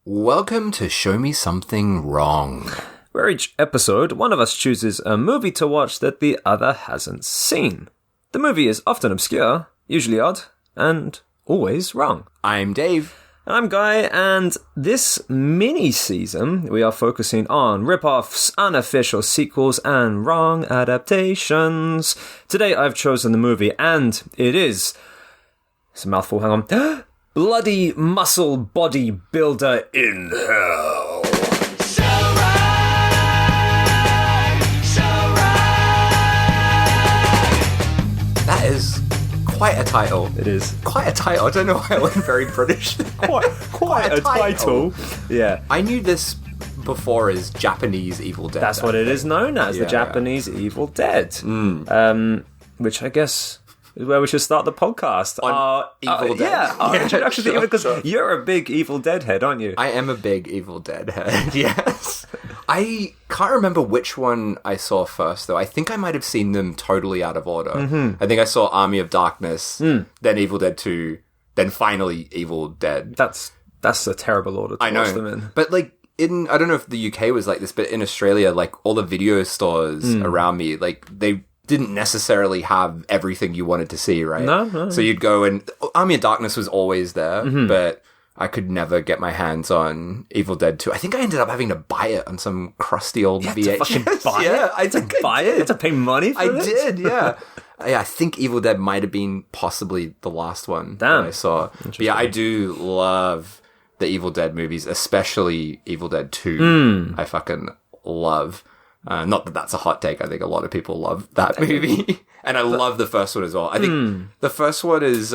Welcome to Show Me Something Wrong, where each episode, one of us chooses a movie to watch that the other hasn't seen. The movie is often obscure, usually odd, and always wrong. I'm Dave. And I'm Guy, and this mini-season, we are focusing on rip-offs, unofficial sequels, and wrong adaptations. Today I've chosen the movie, and it is... It's a mouthful, hang on. Bloody Muscle Bodybuilder in Hell. That is quite a title. It is. Quite a title. I don't know why I went very British. Quite a title. Yeah. I knew this before as Japanese Evil Dead. That's what it is known as, the Japanese Evil Dead. Which I guess... is where we should start the podcast. On Evil Dead. Yeah, our introduction to Evil, because you're a big Evil Dead head, aren't you? I am a big Evil Dead head, yes. I can't remember which one I saw first, though. I think I might have seen them totally out of order. Mm-hmm. I think I saw Army of Darkness, then Evil Dead 2, then finally Evil Dead. That's a terrible order to watch them in. But, like, I don't know if the UK was like this, but in Australia, like, all the video stores around me, like, they... didn't necessarily have everything you wanted to see, right? No. So you'd go and... Army of Darkness was always there, but I could never get my hands on Evil Dead 2. I think I ended up having to buy it on some crusty old VHS. To fucking buy it? I think I did. You had to pay money for this? I did, yeah. Yeah, I think Evil Dead might have been possibly the last one that I saw. But yeah, I do love the Evil Dead movies, especially Evil Dead 2. I fucking love... not that that's a hot take. I think a lot of people love that movie. And I love the first one as well. I think the first one is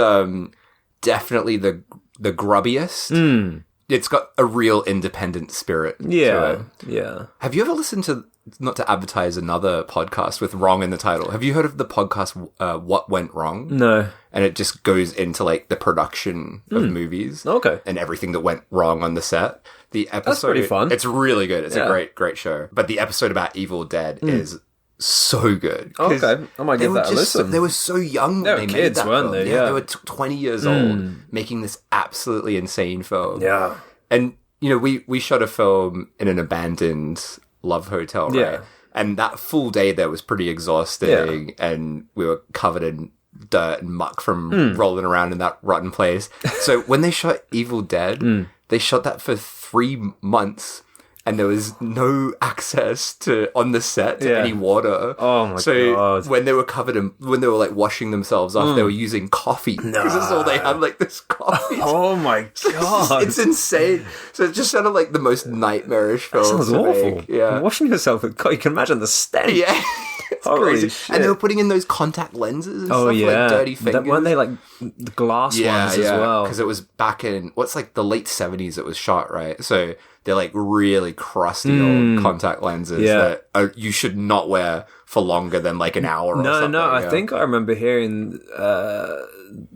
definitely the grubbiest. It's got a real independent spirit to it. Yeah. Have you ever listened to, not to advertise another podcast with wrong in the title, have you heard of the podcast What Went Wrong? No. And it just goes into like the production of movies. Okay. And everything that went wrong on the set. The episode, that's pretty fun. It's really good. It's a great show. But the episode about Evil Dead is so good. Okay. I might give that a listen. They were so young when they made kids, that weren't film. they? Yeah. They were 20 years old making this absolutely insane film. Yeah. And, you know, we shot a film in an abandoned love hotel, right? Yeah. And that full day there was pretty exhausting, and we were covered in dirt and muck from rolling around in that rotten place. So when they shot Evil Dead, they shot that for 3 months, and there was no access to on the set to any water. Oh my god! So when they were covered in, when they were like washing themselves off, they were using coffee because that's all they had, like this coffee. Oh my god! It's insane. So it just sounded like the most nightmarish film. That sounds awful. Yeah, washing yourself with you can imagine the stench. Yeah. It's Holy crazy. shit. And they were putting in those contact lenses and stuff, like dirty fingers. Weren't they like the glass ones as well? Because it was back in, the late 70s it was shot, right? So they're like really crusty old contact lenses that you should not wear for longer than like an hour or something. No, I think I remember hearing, I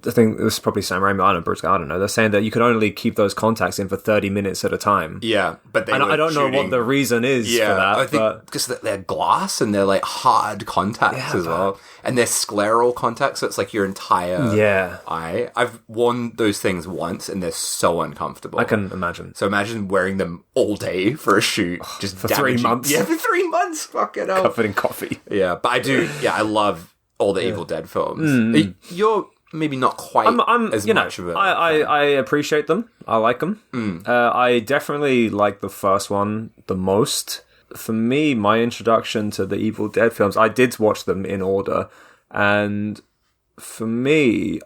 think it was probably Sam Raimi, I don't know. They're saying that you could only keep those contacts in for 30 minutes at a time. Yeah, but I don't know what the reason is for that. I think because they're glass and they're like hard contacts as well. And they're scleral contacts, so it's like your entire eye. I've worn those things once and they're so uncomfortable. I can imagine. So imagine wearing them all day for a shoot. Just for 3 months. Yeah, for 3 months. Fucking hell. Covered in coffee. Yeah, but I do, I love all the Evil Dead films. You're maybe not quite as much of a... I appreciate them. I like them. I definitely like the first one the most. For me, my introduction to the Evil Dead films, I did watch them in order. And for me,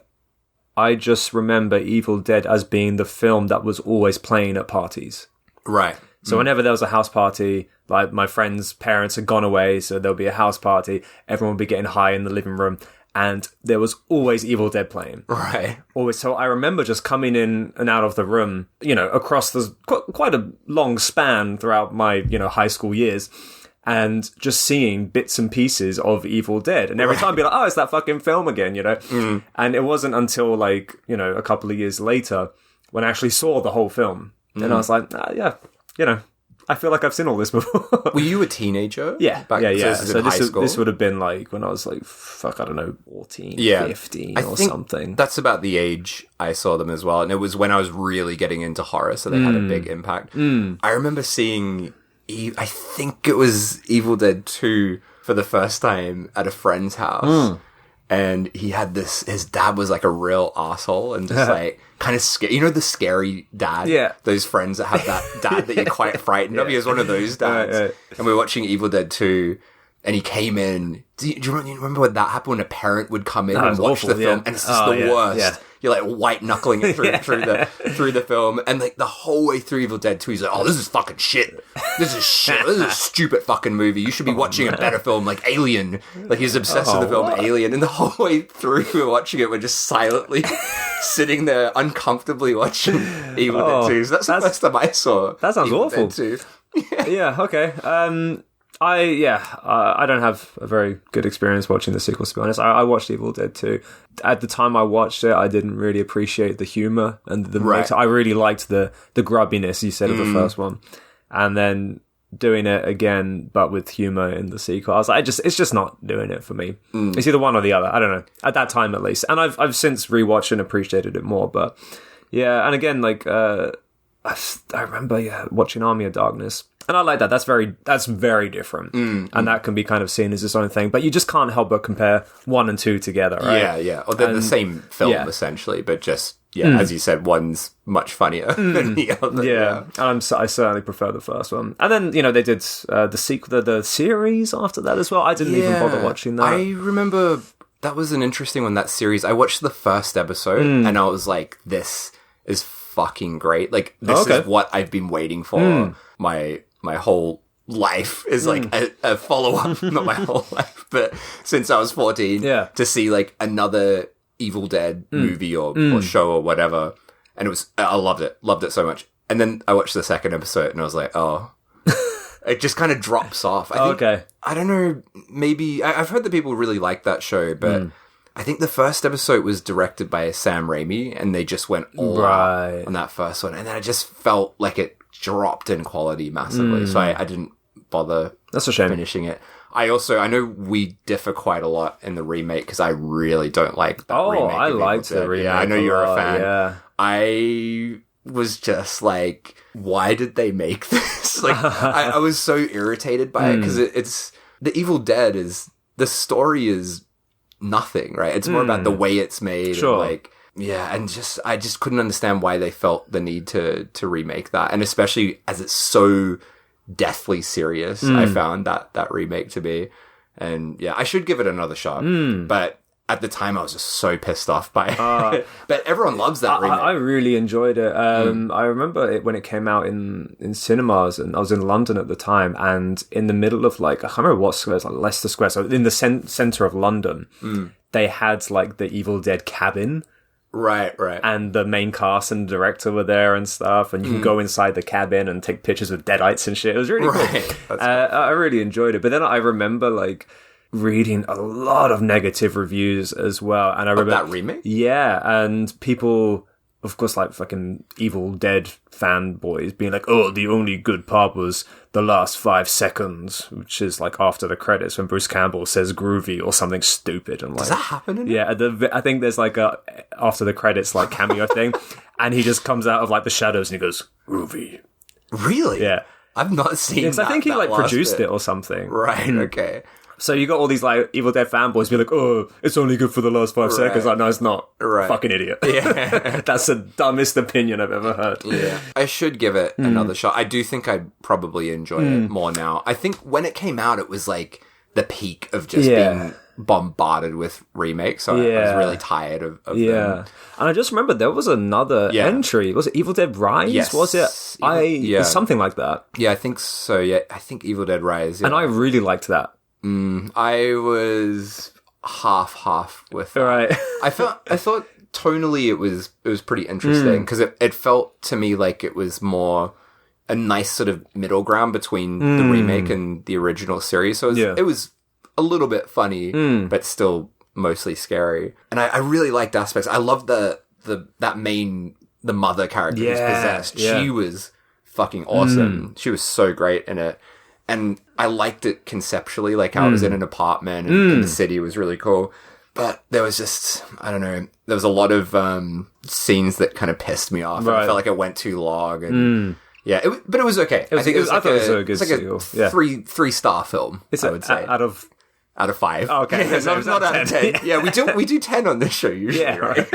I just remember Evil Dead as being the film that was always playing at parties. Right. So whenever there was a house party, like my friends' parents had gone away, so there'll be a house party, everyone would be getting high in the living room, and there was always Evil Dead playing. Right. Always. So I remember just coming in and out of the room, across the quite a long span throughout my, high school years, and just seeing bits and pieces of Evil Dead. And every time I'd be like, oh, it's that fucking film again, And it wasn't until a couple of years later when I actually saw the whole film. And I was like, I feel like I've seen all this before. Were you a teenager? Yeah. So this would have been like when I was like, 14, 15 or something. That's about the age I saw them as well. And it was when I was really getting into horror, so they had a big impact. I remember seeing, I think it was Evil Dead 2 for the first time at a friend's house. And he had his dad was like a real asshole and just like kind of scary. You know, the scary dad? Yeah. Those friends that have that dad that you're quite frightened of. He was one of those dads. And we were watching Evil Dead 2 and he came in. Do you remember when that happened? When a parent would come in and watch the film and it's just the worst. Yeah. You're like white knuckling it through the film, and like the whole way through Evil Dead 2, he's like, "Oh, this is fucking shit. This is shit. This is a stupid fucking movie. You should be watching a better film like Alien." Like he's obsessed with the film Alien, and the whole way through we're watching it, we're just silently sitting there uncomfortably watching Evil Dead 2. So that's the first time I saw. That sounds Evil awful. Dead 2. Yeah. Okay. I don't have a very good experience watching the sequels, to be honest. I watched Evil Dead 2. At the time I watched it, I didn't really appreciate the humor and the mix. I really liked the grubbiness, you said, of the first one. And then doing it again, but with humor in the sequel, I was like, it's just not doing it for me. It's either one or the other. I don't know. At that time, at least. And I've since rewatched and appreciated it more. But yeah, and again, like, I remember watching Army of Darkness. And I like that. That's very different. And that can be kind of seen as its own thing. But you just can't help but compare 1 and 2 together, right? Yeah. Or they're the same film, essentially, but just, as you said, one's much funnier than the other. Yeah. And I certainly prefer the first one. And then, they did the series after that as well. I didn't even bother watching that. I remember that was an interesting one, that series. I watched the first episode and I was like, this is fucking great. Like, this is what I've been waiting for. My whole life is like a follow-up, not my whole life, but since I was 14, to see like another Evil Dead movie or show or whatever. And I loved it so much. And then I watched the second episode and I was like, oh, it just kind of drops off. I think, I don't know, maybe, I've heard that people really like that show, but I think the first episode was directed by Sam Raimi and they just went all out on that first one. And then I just felt like it dropped in quality massively, so I didn't bother. That's a shame. Finishing it. I know we differ quite a lot in the remake because I really don't like that remake. I liked the remake. Yeah, I know you're a fan. Yeah. I was just like, why did they make this? Like, I was so irritated by it because it's the Evil Dead the story is nothing, right? It's more about the way it's made. Sure. And like, yeah, and I just couldn't understand why they felt the need to remake that, and especially as it's so deathly serious. I found that remake to be, and yeah, I should give it another shot. But at the time, I was just so pissed off by it. But everyone loves that remake. I really enjoyed it. I remember it when it came out in cinemas, and I was in London at the time, and in the middle of like, I can't remember what square, like Leicester Square, so in the centre of London, they had like the Evil Dead cabin. Right. And the main cast and director were there and stuff, and you can go inside the cabin and take pictures with deadites and shit. It was really cool. I really enjoyed it. But then I remember like reading a lot of negative reviews as well. And I remember that remake? Yeah, and people, of course, like fucking Evil Dead fanboys being like, oh, the only good part was the last 5 seconds, which is like after the credits when Bruce Campbell says groovy or something stupid. And like, does that happen? I think there's like a after the credits like cameo thing, and he just comes out of like the shadows and he goes groovy. Really? Yeah. I've not seen that. I think he like produced it or something. Right. Okay. So you got all these like Evil Dead fanboys be like, oh, it's only good for the last 5 seconds. Like, no, it's not. Right. Fucking idiot. Yeah. That's the dumbest opinion I've ever heard. Yeah. I should give it another shot. I do think I'd probably enjoy it more now. I think when it came out, it was like the peak of just being bombarded with remakes. So I was really tired of them. And I just remember there was another entry. Was it Evil Dead Rise? Yes. Was it? Something like that. Yeah, I think so. Yeah, I think Evil Dead Rise. Yeah. And I really liked that. I was half with that. Right. I thought tonally it was pretty interesting because it felt to me like it was more a nice sort of middle ground between the remake and the original series. So it was a little bit funny, but still mostly scary. And I really liked aspects. I loved the mother character who's possessed. Yeah. She was fucking awesome. She was so great in it. And I liked it conceptually, like how it was in an apartment and in the city was really cool. But there was just, I don't know, there was a lot of scenes that kind of pissed me off. Right. I felt like it went too long. And yeah, but it was okay. I think it was like a 3-star film, I would say. Out of 5. Oh, okay. Yeah, not out of 10. Yeah, we do 10 on this show usually, right?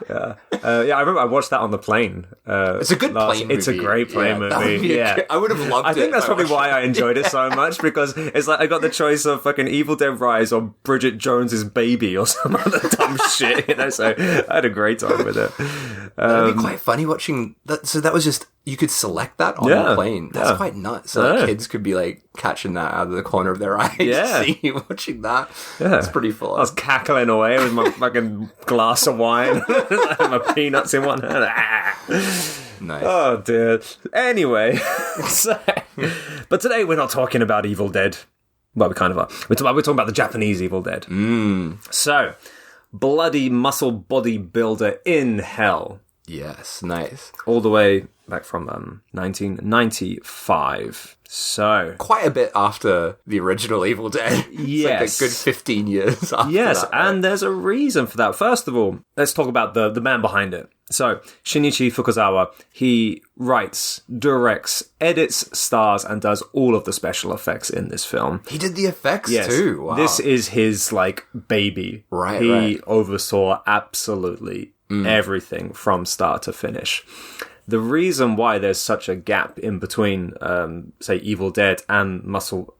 Yeah. I remember I watched that on the plane. It's a good plane movie. It's a great plane movie. Yeah. I would have loved it. I think that's probably why I enjoyed it so much, because it's like I got the choice of fucking Evil Dead Rise or Bridget Jones's Baby or some other dumb shit, you know, so I had a great time with it. It'd be quite funny watching that. So that was just, you could select that on the plane. That's quite nuts. So like, kids could be like catching that out of the corner of their eyes. Yeah. Seeing you watching that. Yeah. It's pretty full. I was cackling away with my fucking glass of wine and my peanuts in one hand. Nice. Oh, dear. Anyway. But today we're not talking about Evil Dead. Well, we kind of are. We're talking about the Japanese Evil Dead. So, bloody muscle bodybuilder in hell. Yes, nice. All the way back from 1995. So quite a bit after the original Evil Dead. Yes. It's like a good 15 years after yes, that. Right? And there's a reason for that. First of all, let's talk about the man behind it. So, Shinichi Fukazawa, he writes, directs, edits, stars, and does all of the special effects in this film. He did the effects too. Wow. This is his, like, baby. Right, He oversaw absolutely everything from start to finish. The reason why there's such a gap in between, say, Evil Dead and Muscle...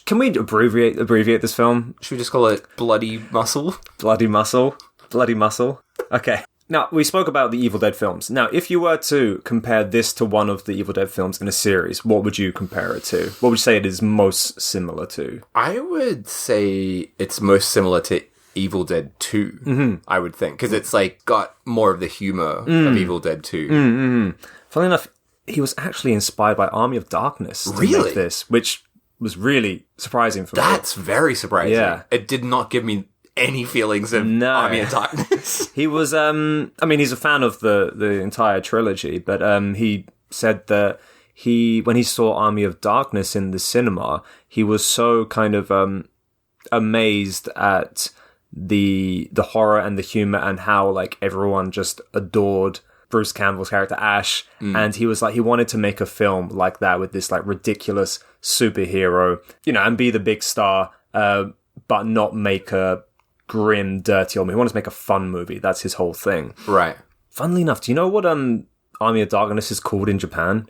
Can we abbreviate this film? Should we just call it Bloody Muscle? Bloody Muscle? Bloody Muscle? Okay. Now, we spoke about the Evil Dead films. Now, if you were to compare this to one of the Evil Dead films in a series, what would you compare it to? What would you say it is most similar to? I would say it's most similar to Evil Dead 2, I would think. Because it's like got more of the humor of Evil Dead 2. Funnily enough, he was actually inspired by Army of Darkness to make this, which was really surprising for me. That's very surprising. Yeah. It did not give me any feelings of Army of Darkness. He was, I mean, he's a fan of the entire trilogy, but he said that when he saw Army of Darkness in the cinema, he was so kind of amazed at the horror and the humor and how like everyone just adored Bruce Campbell's character Ash, and he was like, he wanted to make a film like that with this like ridiculous superhero, you know, and be the big star, but not make a grim, dirty old movie. He wanted to make a fun movie. That's his whole thing. Right. Funnily enough, do you know what Army of Darkness is called in Japan?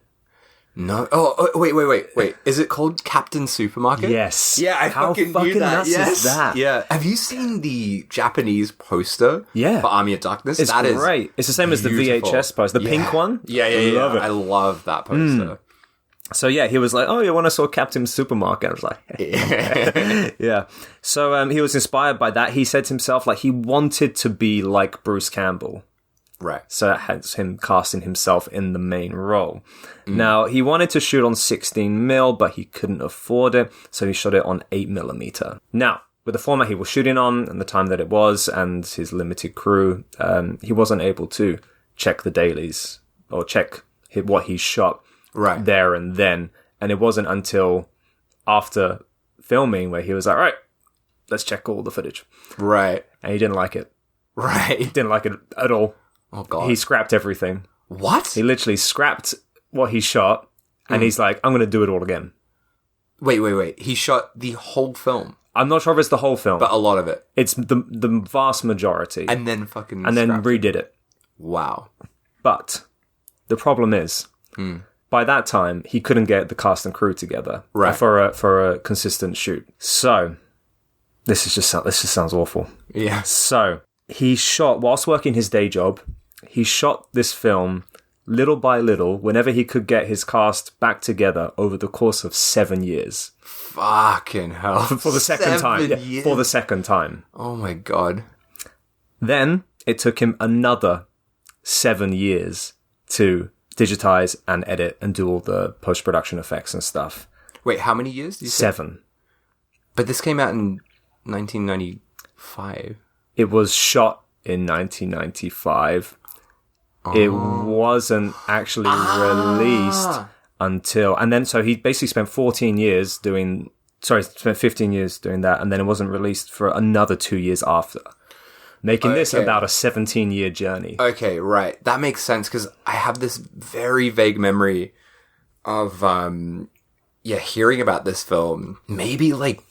No. Oh, wait. Is it called Captain Supermarket? Yes. Yeah, I fucking knew that. Nuts is that? Yeah. Have you seen the Japanese poster for Army of Darkness? It's that great. It's the same as the VHS poster. The pink one? Yeah. Love it. I love that poster. So yeah, he was like, oh, yeah, when I saw Captain Supermarket, I was like, yeah. So he was inspired by that. He said to himself, like, he wanted to be like Bruce Campbell. Right. So that has him casting himself in the main role. Now, he wanted to shoot on 16mm, but he couldn't afford it, so he shot it on 8mm. Now, with the format he was shooting on, and the time that it was, and his limited crew, he wasn't able to check the dailies, or check what he shot there and then. And it wasn't until after filming where he was like, right, let's check all the footage. Right. And he didn't like it. Right. He didn't like it at all. Oh, God. He scrapped everything. What? He literally scrapped what he shot, and he's like, I'm going to do it all again. Wait. He shot the whole film? I'm not sure if it's the whole film. But a lot of it? It's the vast majority. And then fucking And then redid it. Wow. But the problem is, by that time, he couldn't get the cast and crew together for a consistent shoot. So, this just sounds awful. Yeah. So, he shot, whilst working his day job, he shot this film little by little whenever he could get his cast back together over the course of 7 years. Fucking hell. For the second time. Yeah, for the second time. Oh my God. Then it took him another 7 years to digitize and edit and do all the post-production effects and stuff. Wait, how many years did you say? 7. But this came out in 1995. It was shot in 1995. It wasn't actually released until... And then, so he basically spent 15 years doing that, and then it wasn't released for another 2 years after. Making this about a 17-year journey. Okay, right. That makes sense, because I have this very vague memory of, hearing about this film. Maybe, like,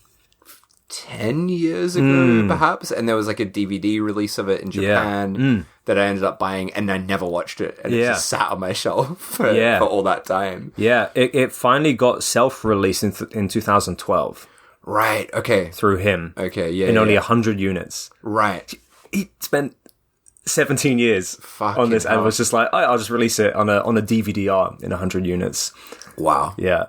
10 years ago, perhaps, and there was like a DVD release of it in Japan that I ended up buying, and I never watched it, and it just sat on my shelf for all that time. Yeah, it finally got self-released in 2012. Right, okay. Through him. Okay, yeah. In only 100 units. Right. He spent 17 years on this, and was just like, I'll just release it on a DVD-R in 100 units. Wow. Yeah.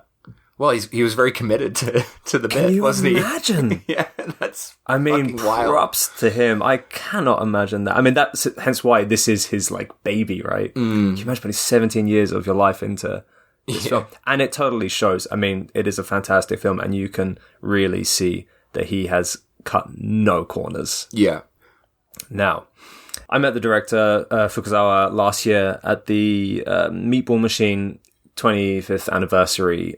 Well, he was very committed to the bit, wasn't he? Imagine? Yeah, that's wild. Props to him. I cannot imagine that. I mean, that's hence why this is his, like, baby, right? Can you imagine putting 17 years of your life into this film? And it totally shows. I mean, it is a fantastic film, and you can really see that he has cut no corners. Yeah. Now, I met the director, Fukazawa, last year at the Meatball Machine 25th anniversary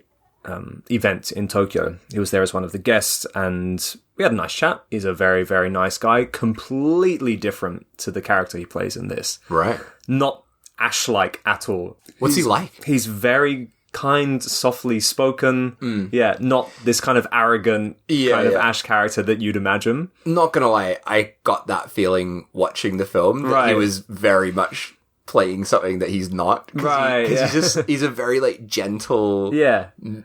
event in Tokyo. He was there as one of the guests, and we had a nice chat. He's a very, very nice guy, completely different to the character he plays in this. Right. Not Ash-like at all. What's he like? He's very kind, softly spoken. Yeah, not this kind of arrogant kind of Ash character that you'd imagine. Not gonna lie, I got that feeling watching the film. That he was very much playing something that he's not. Right. Because he's a very, like, gentle,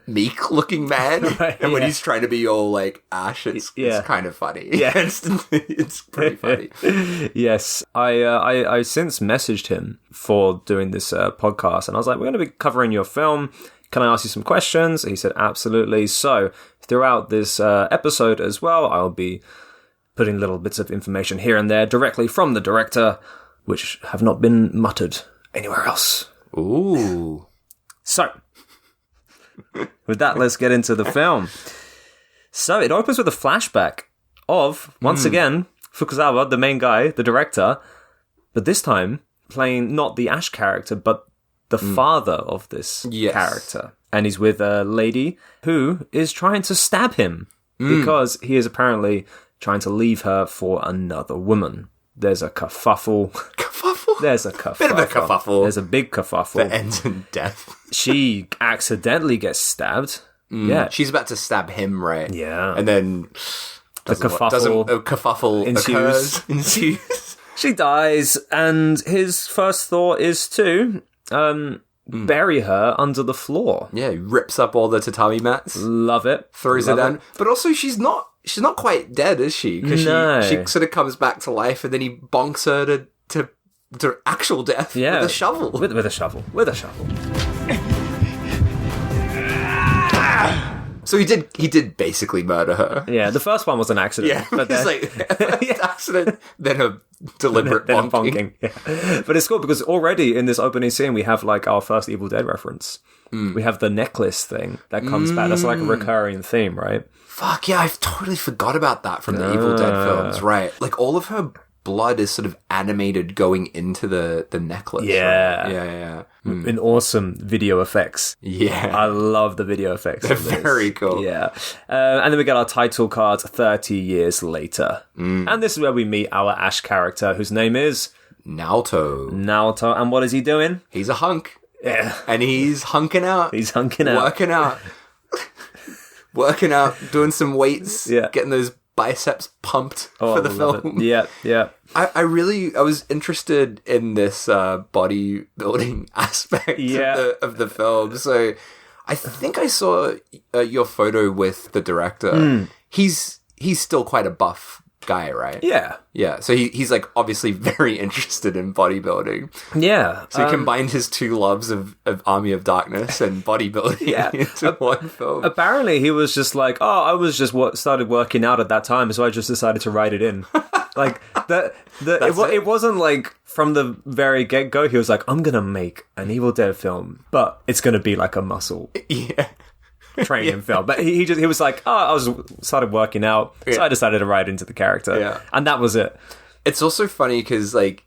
meek looking man. Right, and when he's trying to be all, like, Ash, it's kind of funny. Yeah. it's pretty funny. Yes. I since messaged him for doing this podcast, and I was like, we're going to be covering your film. Can I ask you some questions? He said, absolutely. So throughout this episode as well, I'll be putting little bits of information here and there directly from the director, which have not been muttered anywhere else. Ooh. So, with that, let's get into the film. So, it opens with a flashback of, once again, Fukazawa, the main guy, the director, but this time playing not the Ash character, but the father of this character. And he's with a lady who is trying to stab him because he is apparently trying to leave her for another woman. There's a kerfuffle. Kerfuffle? There's a kerfuffle. Bit of a kerfuffle. There's a big kerfuffle. That ends in death. She accidentally gets stabbed. Yeah. She's about to stab him, right? Yeah. And then a kerfuffle ensues. She dies, and his first thought is to bury her under the floor. Yeah, he rips up all the tatami mats. Love it. Throws her down. But also, she's not quite dead, is she? Because she sort of comes back to life, and then he bonks her to actual death with a shovel. With a shovel. With a shovel. So he did basically murder her. Yeah, the first one was an accident. Yeah, but it's like accident, then a deliberate bonking. Yeah. But it's cool because already in this opening scene we have like our first Evil Dead reference. We have the necklace thing that comes back. That's like a recurring theme, right? Fuck yeah, I've totally forgot about that from the Evil Dead films, right? Like all of her blood is sort of animated going into the necklace. Yeah. Right? Yeah. In awesome video effects. Yeah. I love the video effects. They're very cool. Yeah. And then we get our title card 30 years later. And this is where we meet our Ash character, whose name is Naoto. And what is he doing? He's a hunk. Yeah. And he's hunking out. Working out, doing some weights, getting those biceps pumped for the film. Yeah. I was interested in this bodybuilding aspect of the film. So I think I saw your photo with the director. He's still quite a buff guy, right? Yeah. So he's like obviously very interested in bodybuilding. Yeah. So he combined his two loves of Army of Darkness and bodybuilding into one film. Apparently he was just like, I was just started working out at that time, so I just decided to write it in. Like it wasn't like from the very get-go he was like, I'm gonna make an Evil Dead film, but it's gonna be like a muscle training film. But he was like, started working out, so I decided to write into the character. And that was it. It's also funny because like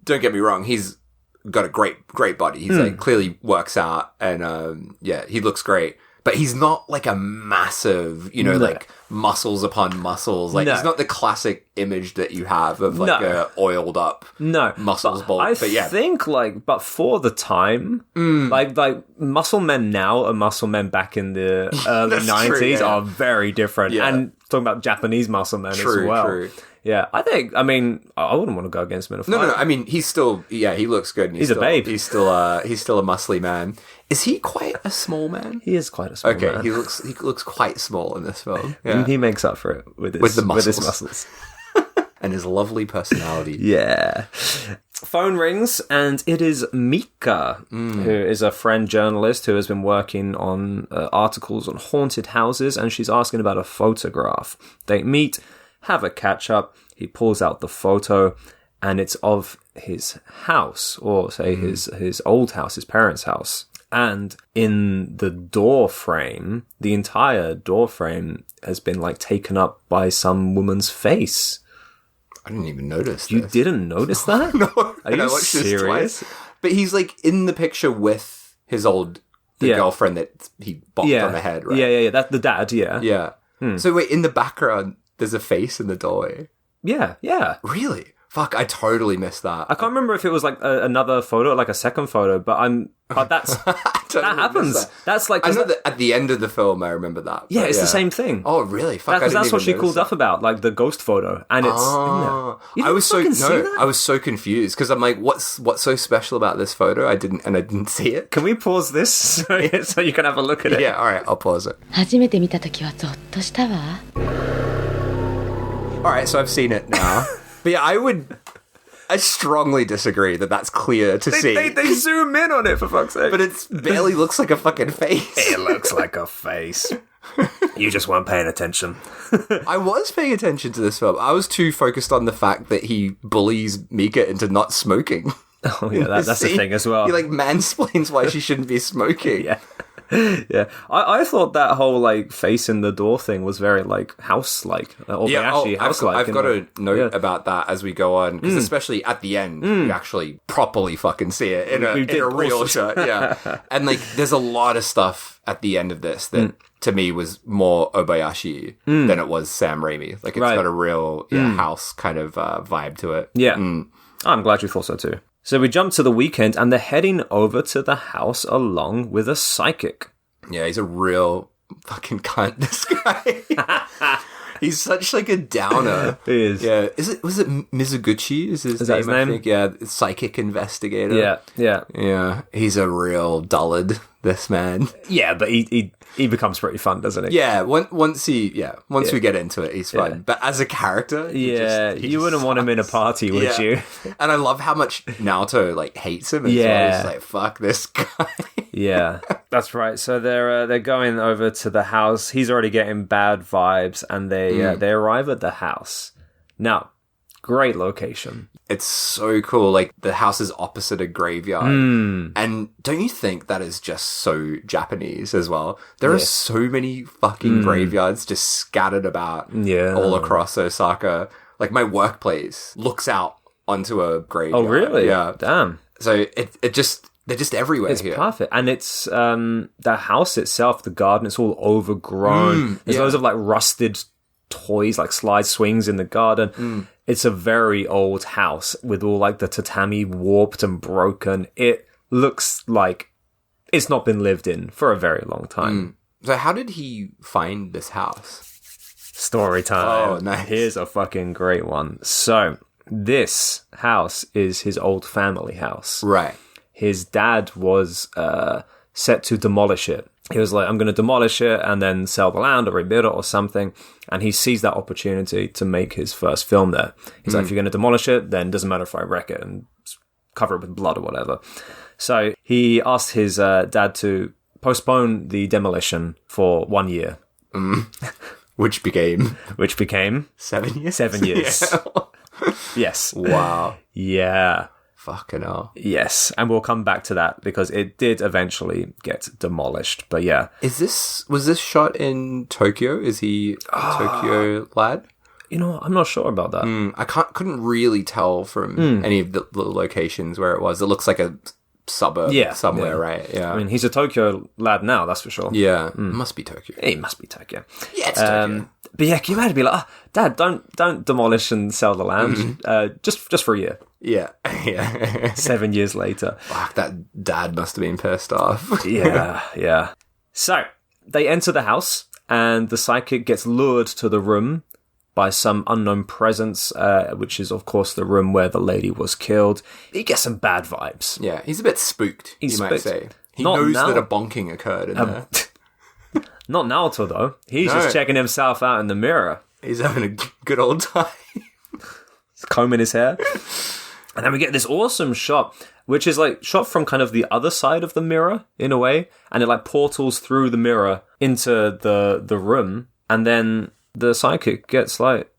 don't get me wrong, he's got a great body. He's like clearly works out and he looks great. But he's not like a massive, like muscles upon muscles. Like he's not the classic image that you have of like a oiled up muscles bulk. I think but for the time, like muscle men now and muscle men back in the early 90s are very different. Yeah. And talking about Japanese muscle men as well. True. Yeah, I wouldn't want to go against him in a fight. No. I mean, he's still, he looks good. And he's a babe. He's still a muscly man. Is he quite a small man? He is quite a small man. Okay, he looks quite small in this film. Yeah. He makes up for it with his muscles. And his lovely personality. Yeah. Phone rings, and it is Mika, who is a friend journalist who has been working on articles on haunted houses, and she's asking about a photograph. They meet, have a catch-up. He pulls out the photo, and it's of his house, or say his old house, his parents' house. And in the door frame, the entire door frame has been like taken up by some woman's face. I didn't even notice. You didn't notice that? No. Are you serious? But he's like in the picture with his girlfriend that he bopped on the head, right? Yeah. That's the dad, yeah. Yeah. So wait, in the background, there's a face in the doorway. Yeah. Really? Fuck, I totally missed that. I can't remember if it was like another photo, like a second photo, but that's that happens. That's like I know that at the end of the film, I remember that. Yeah, it's the same thing. Oh, really? Fuck, because that's what she called up about, like the ghost photo, and it's in there. I was so confused because I'm like, what's so special about this photo? I didn't see it. Can we pause this so you can have a look at it? Yeah, all right, I'll pause it. 初めて見た時はゾッとしたわ。 All right, so I've seen it now. But yeah, I strongly disagree that that's clear to see. They zoom in on it, for fuck's sake. But it barely looks like a fucking face. It looks like a face. You just weren't paying attention. I was paying attention to this film. I was too focused on the fact that he bullies Mika into not smoking. Oh yeah, that's the thing as well. He like mansplains why she shouldn't be smoking. Yeah. Yeah, I thought that whole like face in the door thing was very like house-like, or house-like. I've got a note about that as we go on, because especially at the end, you actually properly fucking see it in a real shot. Yeah, and like there's a lot of stuff at the end of this that to me was more Obayashi than it was Sam Raimi. Like it's got a real house kind of vibe to it. Yeah, I'm glad you thought so too. So we jump to the weekend, and they're heading over to the house along with a psychic. Yeah, he's a real fucking cunt, this guy. He's such like a downer. He is. Yeah. Was it Mizuguchi? Is that his name? I think? Yeah, psychic investigator. Yeah. He's a real dullard, this man. Yeah, but he becomes pretty fun, doesn't he? Yeah, once we get into it, he's fun. Yeah. But as a character, you wouldn't want him in a party, would you? And I love how much Naoto like hates him as well. He's like, fuck this guy. Yeah, that's right. So they're going over to the house. He's already getting bad vibes, and they arrive at the house. Now, great location. It's so cool. Like the house is opposite a graveyard, and don't you think that is just so Japanese as well? There are so many fucking graveyards just scattered about, all across Osaka. Like my workplace looks out onto a graveyard. Oh, really? Yeah. Damn. So they're just everywhere. It's here. Perfect. And it's the house itself, the garden, it's all overgrown. There's loads of like rusted toys, like slide swings in the garden. It's a very old house with all like the tatami warped and broken. It looks like it's not been lived in for a very long time. So how did he find this house? Story time. Oh, nice. Here's a fucking great one. So this house is his old family house. Right. His dad was set to demolish it. He was like, I'm going to demolish it and then sell the land or rebuild it or something. And he sees that opportunity to make his first film there. He's like, if you're going to demolish it, then it doesn't matter if I wreck it and cover it with blood or whatever. So he asked his dad to postpone the demolition for 1 year. Which became 7 years. 7 years. Yeah. Yes. Wow. Yeah. Fucking hell. Yes, and we'll come back to that because it did eventually get demolished. But yeah. Was this shot in Tokyo? Is he a Tokyo lad? You know what? I'm not sure about that. I couldn't really tell from any of the locations where it was. It looks like a suburb somewhere, right? Yeah. I mean, he's a Tokyo lad now, that's for sure. Yeah. It must be Tokyo. It must be Tokyo. Yeah, it's Tokyo. But yeah, can you imagine be like, Dad, don't demolish and sell the land. Just for a year. Yeah. Yeah. 7 years later. Fuck, that dad must have been pissed off. Yeah. So, they enter the house, and the psychic gets lured to the room by some unknown presence, which is, of course, the room where the lady was killed. He gets some bad vibes. Yeah, he's a bit spooked, might say. He knows that a bonking occurred in there. Not Naoto, though. He's just checking himself out in the mirror. He's having a good old time. He's combing his hair. And then we get this awesome shot, which is like shot from kind of the other side of the mirror, in a way. And it like portals through the mirror into the room. And then the psychic gets like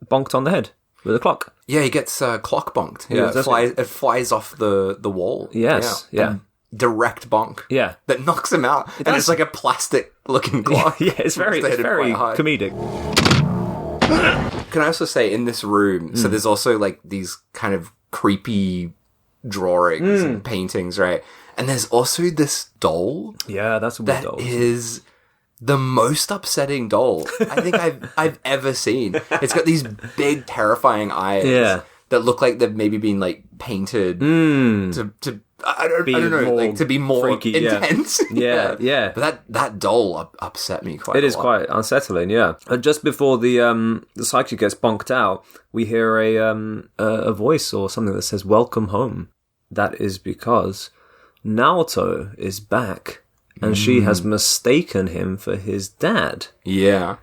bonked on the head with a clock. Yeah, he gets clock bonked. Yeah, it flies off the wall. Yes, yeah. Direct bonk. Yeah. That knocks him out. And it's like a plastic looking clock. Yeah, it's very comedic. Can I also say, in this room, so there's also like these kind of creepy drawings and paintings, right? And there's also this doll. Yeah, that's a weird doll. That is the most upsetting doll I think I've ever seen. It's got these big, terrifying eyes that look like they've maybe been like painted to I don't know, like to be more freaky, intense. Yeah. But that doll upset me quite a lot. It is quite unsettling, yeah. Just before the psychic gets bonked out, we hear a voice or something that says, "Welcome home." That is because Naoto is back, and she has mistaken him for his dad. Yeah.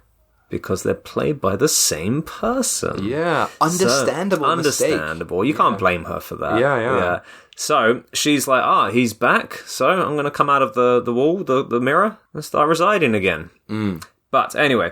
Because they're played by the same person. Yeah. Understandable mistake. Understandable. You can't blame her for that. Yeah. So she's like, he's back. So I'm going to come out of the wall, the mirror, and start residing again. But anyway,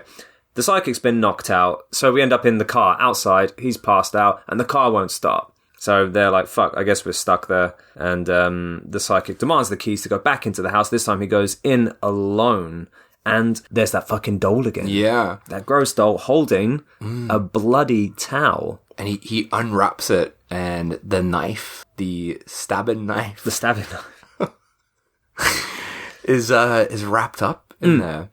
the psychic's been knocked out. So we end up in the car outside. He's passed out and the car won't start. So they're like, fuck, I guess we're stuck there. And the psychic demands the keys to go back into the house. This time he goes in alone. And there's that fucking doll again. Yeah. That gross doll holding a bloody towel. And he unwraps it, and the knife, the stabbing knife. The stabbing knife. is wrapped up in there.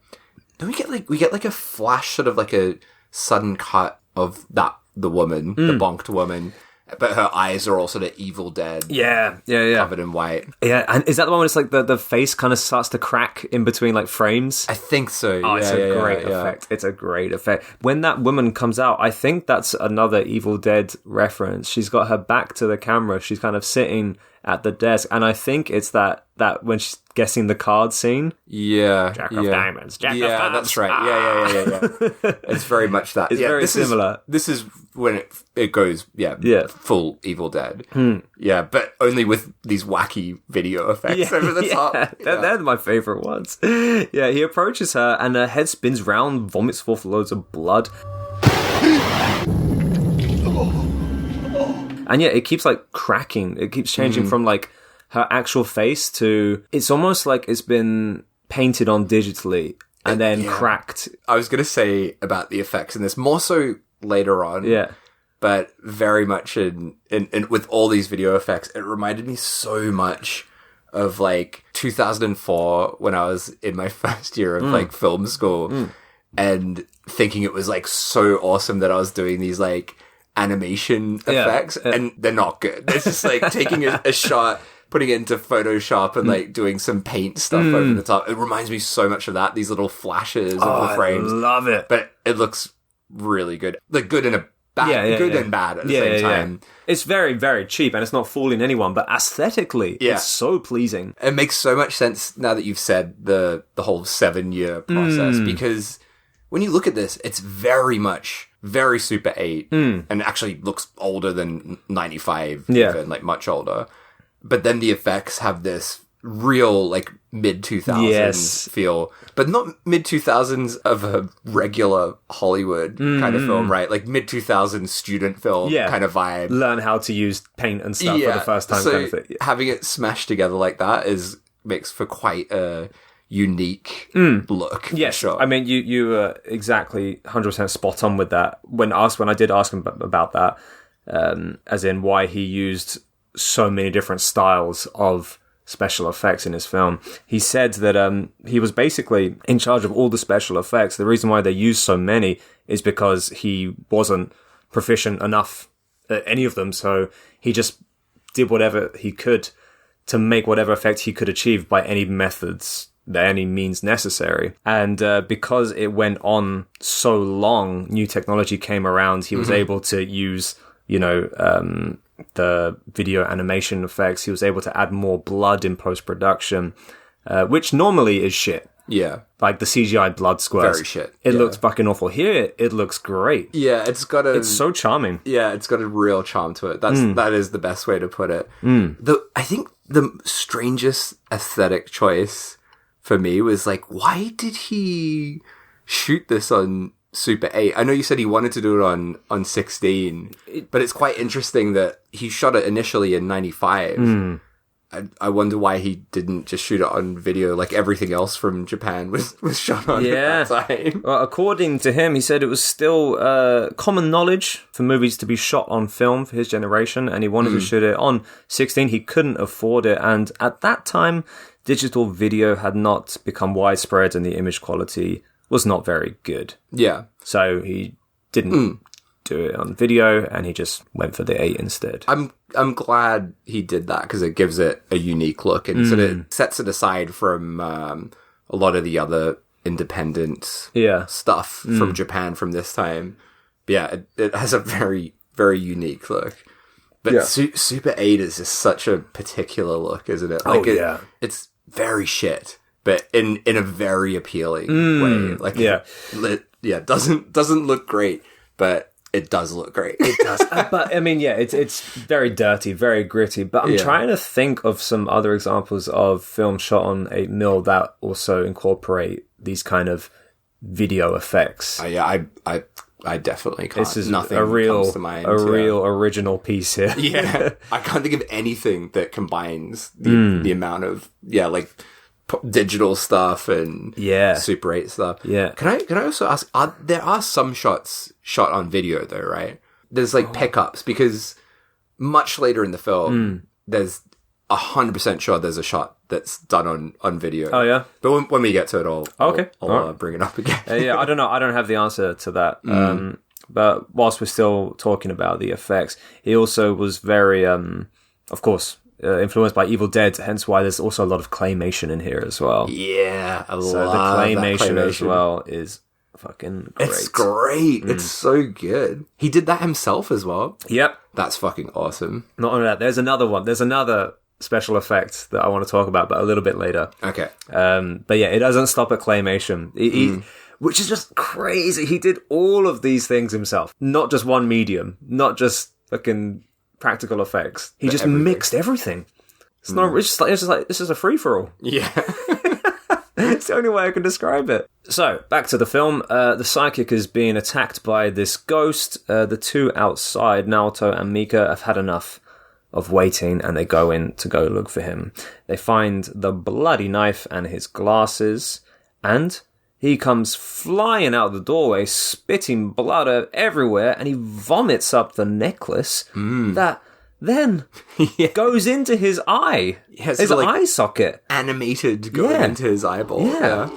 Then we get like a flash, sort of like a sudden cut of the woman, the bonked woman. But her eyes are all sort of Evil Dead. Yeah. Covered in white. Yeah, and is that the one where it's like the face kind of starts to crack in between like frames? I think so. Oh, it's a great effect. It's a great effect. When that woman comes out, I think that's another Evil Dead reference. She's got her back to the camera. She's kind of sitting at the desk. And I think it's that when she's guessing the card scene. Yeah. Jack of Diamonds. Jack of Diamonds. Yeah, that's right. Yeah. It's very much that. It's very similar. This is when it goes, full Evil Dead. Yeah, but only with these wacky video effects over the top. They're my favourite ones. Yeah, he approaches her and her head spins round, vomits forth loads of blood. And yeah, it keeps like cracking. It keeps changing from like her actual face to, it's almost like it's been painted on digitally and then cracked. I was going to say about the effects in this, more so later on. Yeah. But very much in with all these video effects, it reminded me so much of like 2004 when I was in my first year of like film school and thinking it was like so awesome that I was doing these like animation effects and they're not good. It's just like taking a shot, putting it into Photoshop and like doing some paint stuff over the top. It reminds me so much of that, these little flashes of the frames. I love it. But it looks really good. Like good in a bad, good and bad at the same time. It's very, very cheap and it's not fooling anyone, but aesthetically, it's so pleasing. It makes so much sense now that you've said the whole 7-year process, because when you look at this, it's very much very Super 8 and actually looks older than 95, even, like much older. But then the effects have this real like mid-2000s feel, but not mid-2000s of a regular Hollywood kind of film, right? Like mid-2000s student film kind of vibe. Learn how to use paint and stuff for the first time. So kind of thing. having it smashed together like that makes for quite a unique look. Yes, sure. I mean, you were exactly 100% spot on with that. When I did ask him about that, as in why he used so many different styles of special effects in his film, he said that he was basically in charge of all the special effects. The reason why they used so many is because he wasn't proficient enough at any of them, so he just did whatever he could to make whatever effect he could achieve by any methods, by any means necessary. And because it went on so long, new technology came around, he was able to use, the video animation effects. He was able to add more blood in post-production, which normally is shit. Yeah. Like the CGI blood squirts. Very shit. It looks fucking awful. Here, it looks great. Yeah, it's so charming. Yeah, it's got a real charm to it. That is the best way to put it. I think the strangest aesthetic choice for me was like, why did he shoot this on Super 8? I know you said he wanted to do it on 16, but it's quite interesting that he shot it initially in 95. I wonder why he didn't just shoot it on video like everything else from Japan was shot on at that time. Well, according to him, he said it was still common knowledge for movies to be shot on film for his generation, and he wanted to shoot it on 16. He couldn't afford it, and at that time, digital video had not become widespread and the image quality was not very good. Yeah. So he didn't do it on video, and he just went for the 8 instead. I'm glad he did that because it gives it a unique look and sort of sets it aside from a lot of the other independent stuff from Japan from this time. But yeah, it has a very, very unique look. But Super 8 is just such a particular look, isn't it? Like it's very shit, but in a very appealing way. Like doesn't look great, but it does look great. It does. But I mean, it's very dirty, very gritty. But I'm trying to think of some other examples of films shot on 8mm that also incorporate these kind of video effects. I definitely can't. This is Nothing comes to mind. Real original piece here. Yeah. I can't think of anything that combines the amount of digital stuff and Super 8 stuff. Yeah. Can I also ask, there are some shots shot on video though, right? There's pickups because much later in the film, there's 100% sure there's a shot that's done on video. Oh yeah. But when we get to it, I'll bring it up again. I don't know. I don't have the answer to that. But whilst we're still talking about the effects, he also was very, of course, influenced by Evil Dead, hence why there's also a lot of claymation in here as well. Yeah, I love the claymation as well is fucking great. It's great. It's so good. He did that himself as well. Yep. That's fucking awesome. Not only that, there's another one. There's another special effect that I want to talk about, but a little bit later. Okay. But yeah, it doesn't stop at claymation. Which is just crazy. He did all of these things himself. Not just one medium. Not just fucking practical effects. He just mixed everything. It's not. It's just like this is a free for all. Yeah, it's the only way I can describe it. So back to the film. The psychic is being attacked by this ghost. The two outside, Naoto and Mika, have had enough of waiting, and they go in to go look for him. They find the bloody knife and his glasses, and he comes flying out the doorway, spitting blood everywhere, and he vomits up the necklace that then goes into his eye. His eye socket. Animated going into his eyeball. Yeah.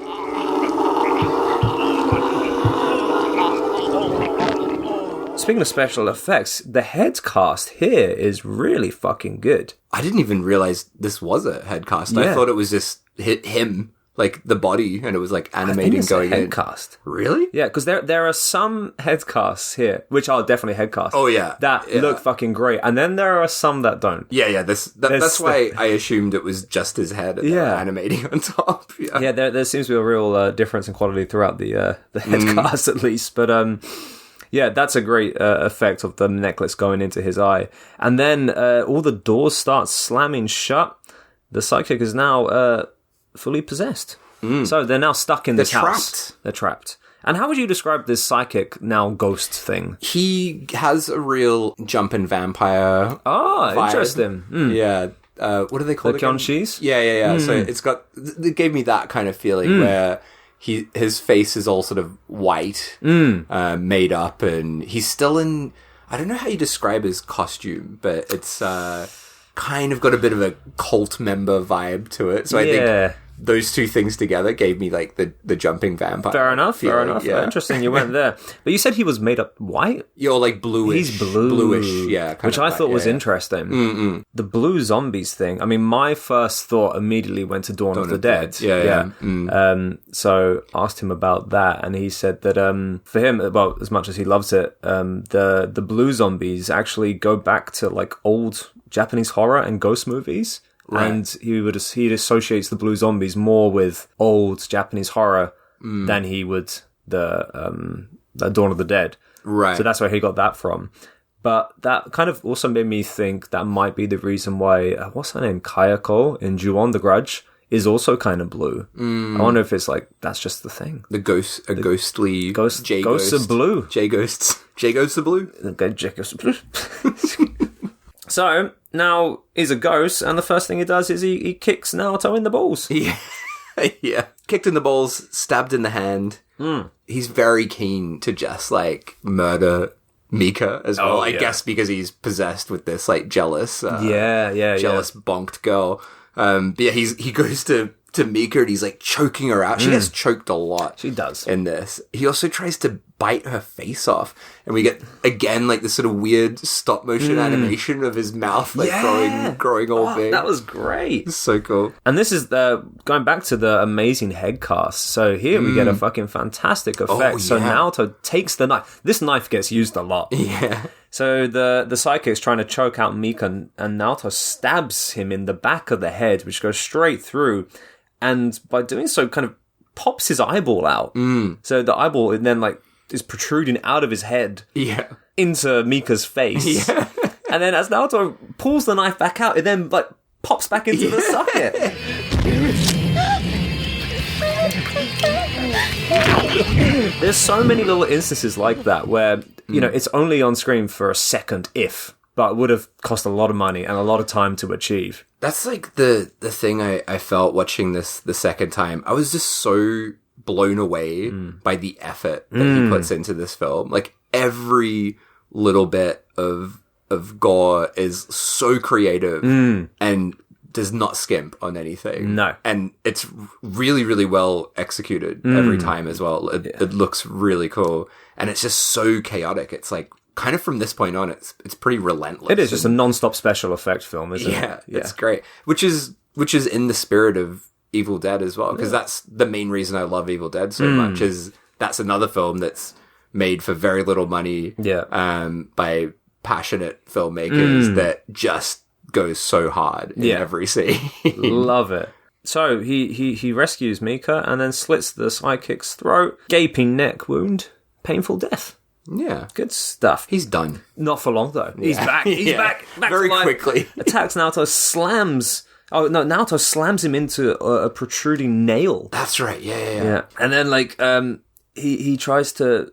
Speaking of special effects, the head cast here is really fucking good. I didn't even realize this was a head cast. Yeah. I thought it was just him. Like the body, and it was like animating going in. Head cast. Really? Yeah, because there are some head casts here, which are definitely head casts. Oh yeah, that look fucking great, and then there are some that don't. Yeah. That's why I assumed it was just his head animating on top. Yeah, there seems to be a real difference in quality throughout the head cast at least, but that's a great effect of the necklace going into his eye, and then all the doors start slamming shut. The psychic is now fully possessed. So they're now stuck in this house. They're trapped. And how would you describe this psychic, now ghost thing? He has a real jumpin' vampire vibe. Interesting. Yeah. what do they call it? The Kyonshis? Yeah. So it gave me that kind of feeling where his face is all sort of white, made up, and he's still in, I don't know how you describe his costume, but it's kind of got a bit of a cult member vibe to it. So I think those two things together gave me like the jumping vampire. Fair enough. Yeah. Interesting, you went there. But you said he was made up white? Yeah, or like bluish. He's blue. Bluish, yeah. Which I thought was interesting. Mm-mm. The blue zombies thing, I mean, my first thought immediately went to Dawn of the Dead. Yeah. So asked him about that, and he said that for him, well, as much as he loves it, the blue zombies actually go back to like old Japanese horror and ghost movies. Right. And he associates the blue zombies more with old Japanese horror than he would the Dawn of the Dead. Right. So that's where he got that from. But that kind of also made me think that might be the reason why what's her name, Kayako in Ju-on the Grudge is also kind of blue. I wonder if it's like that's just the thing. Ghostly ghosts are blue. J-ghosts are blue. J-ghosts are blue. So, now he's a ghost, and the first thing he does is he kicks Naoto in the balls. Yeah. Yeah. Kicked in the balls, stabbed in the hand. He's very keen to just, like, murder Mika as well. I guess because he's possessed with this, like, jealous bonked girl. But yeah, he goes to Mika and he's, like, choking her out. She gets choked a lot. She does. In this. He also tries to bite her face off, and we get again like this sort of weird stop motion animation of his mouth like growing all big. That was great. It's so cool. And this is going back to the amazing head cast. So here we get a fucking fantastic effect. So Naoto takes the knife. This knife gets used a lot. Yeah. So the psychic's trying to choke out Mika, and Naoto stabs him in the back of the head, which goes straight through, and by doing so kind of pops his eyeball out. So the eyeball and then like is protruding out of his head into Mika's face. Yeah. And then as Naoto pulls the knife back out, it then like pops back into the socket. There's so many little instances like that where, you know, it's only on screen for a second but would have cost a lot of money and a lot of time to achieve. That's like the thing I felt watching this the second time. I was just so blown away by the effort that he puts into this film. Like every little bit of gore is so creative and does not skimp on anything. No. And it's really, really well executed every time as well. It looks really cool. And it's just so chaotic. It's like kind of from this point on, it's pretty relentless. It is just a non-stop special effect film, isn't it? Yeah, it's great. Which is in the spirit of Evil Dead as well, because that's the main reason I love Evil Dead so much. Is that's another film that's made for very little money, by passionate filmmakers that just goes so hard in every scene. Love it. So he rescues Mika and then slits the sidekick's throat, gaping neck wound, painful death. Yeah. Good stuff. He's done. Not for long, though. He's back. He's back very to life. Quickly. Attacks Naoto, Naoto slams him into a protruding nail. That's right. Yeah. And then, like, he tries to,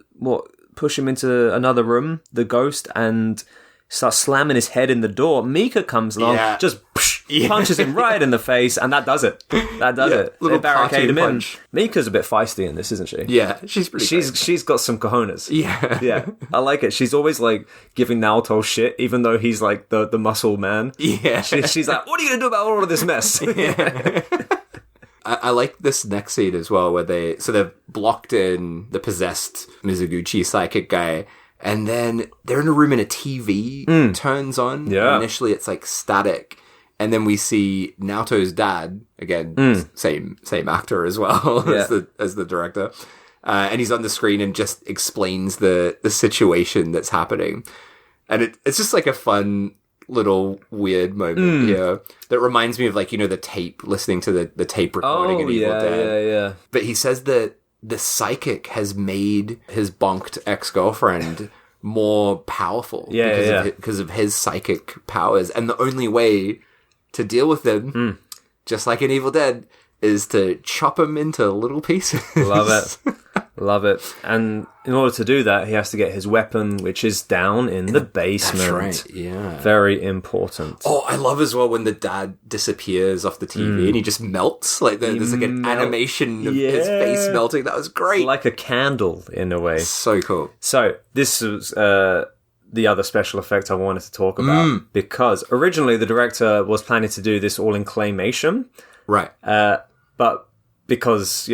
push him into another room, the ghost, and starts slamming his head in the door. Mika comes along, just punches him right in the face, and that does it. They barricade him punch. In. Mika's a bit feisty in this, isn't she? Yeah, she's pretty She's got some cojones. Yeah. I like it. She's always, like, giving Naoto shit, even though he's, like, the muscle man. Yeah. She's like, what are you going to do about all of this mess? I like this next scene as well, where they've blocked in the possessed Mizuguchi psychic guy, and then they're in a room and a TV turns on. Yeah. Initially it's like static. And then we see Naoto's dad, again, same actor as well as the director. And he's on the screen and just explains the situation that's happening. And it's just like a fun little weird moment here that reminds me of, like, you know, the tape, listening to the tape recording in Evil Dead. Yeah. But he says that the psychic has made his bonked ex-girlfriend more powerful because of his psychic powers. And the only way to deal with them, just like in Evil Dead, is to chop them into little pieces. Love Love it. And in order to do that, he has to get his weapon, which is down in the basement. That's right, yeah. Very important. Oh, I love as well when the dad disappears off the TV and he just melts. Like there's like an animation of his face melting. That was great. Like a candle, in a way. So cool. So, this was the other special effect I wanted to talk about. Because originally the director was planning to do this all in claymation. Right. But because,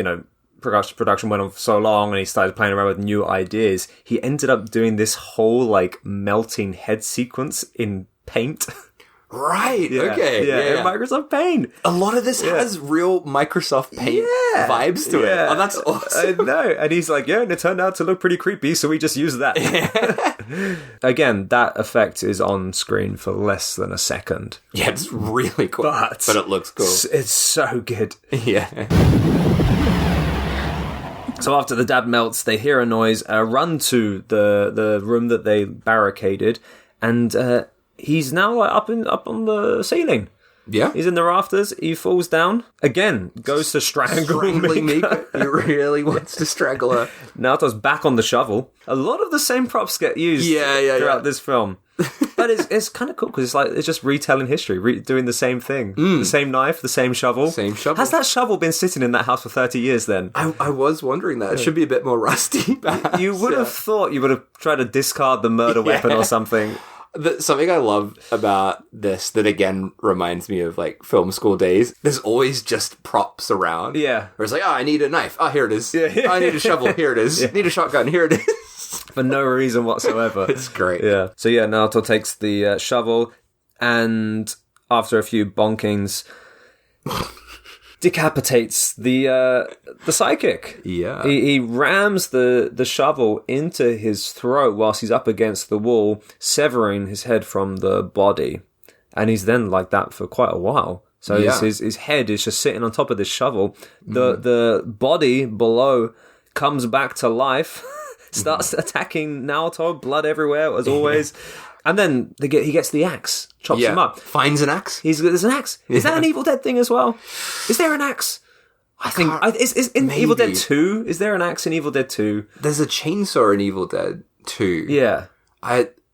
production went on for so long and he started playing around with new ideas, he ended up doing this whole like melting head sequence in paint. Right. Okay. Yeah. Microsoft Paint. A lot of this has real Microsoft Paint vibes to it. Oh, that's awesome. I know. And he's like, and it turned out to look pretty creepy, so we just used that. Again, that effect is on screen for less than a second. Yeah, it's really cool. But it looks cool. It's so good. Yeah. So after the dad melts, they hear a noise, run to the room that they barricaded, and he's now like up on the ceiling. Yeah. He's in the rafters, he falls down, again, goes to strangling Mika. He really wants to strangle her. Naoto's back on the shovel. A lot of the same props get used throughout this film. But it's kind of cool because it's just retelling history, doing the same thing. The same knife, the same shovel. Has that shovel been sitting in that house for 30 years then? I was wondering that. It should be a bit more rusty, perhaps. You would have thought you would have tried to discard the murder weapon or something. Something I love about this that again reminds me of like film school days, there's always just props around. Yeah. Where it's like, I need a knife. Oh, here it is. I need a shovel. Here it is. Need a shotgun. Here it is. For no reason whatsoever. It's great. Yeah. So Naoto takes the shovel and after a few bonkings decapitates the psychic. Yeah. He rams the shovel into his throat whilst he's up against the wall, severing his head from the body. And he's then like that for quite a while. So his head is just sitting on top of this shovel. The body below comes back to life, starts attacking Naoto, blood everywhere as always. And then he gets the axe, chops him up. Finds an axe. There's an axe. Is that an Evil Dead thing as well? Is there an axe? I think is in Evil Dead 2. Is there an axe in Evil Dead 2? There's a chainsaw in Evil Dead 2. Yeah.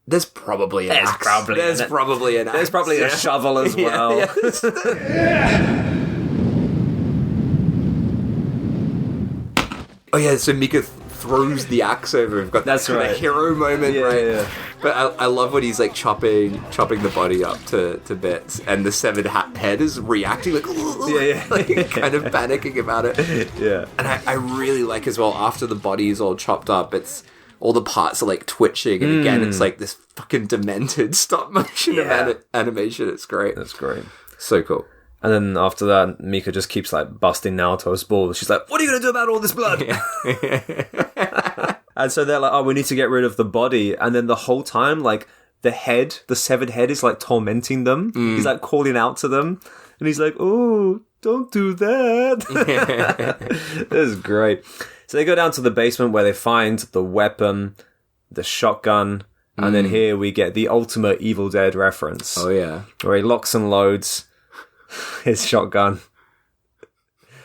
There's probably an axe. There's probably an axe. There's probably a shovel as well. Oh yeah, so Mika throws the axe over. We've got that hero moment, right? Yeah. But I love when he's like chopping the body up to bits, and the severed head is reacting like, like kind of panicking about it. Yeah. And I really like as well, after the body is all chopped up, it's all the parts are like twitching, and again it's like this fucking demented stop motion animation. It's great. That's great. So cool. And then after that, Mika just keeps like busting Naoto's balls. She's like, "What are you going to do about all this blood?" And so they're like, "Oh, we need to get rid of the body." And then the whole time, like the severed head is like tormenting them. He's like calling out to them, and he's like, "Oh, don't do that." This is great. So they go down to the basement where they find the weapon, the shotgun, and then here we get the ultimate Evil Dead reference. Oh yeah, where he locks and loads his shotgun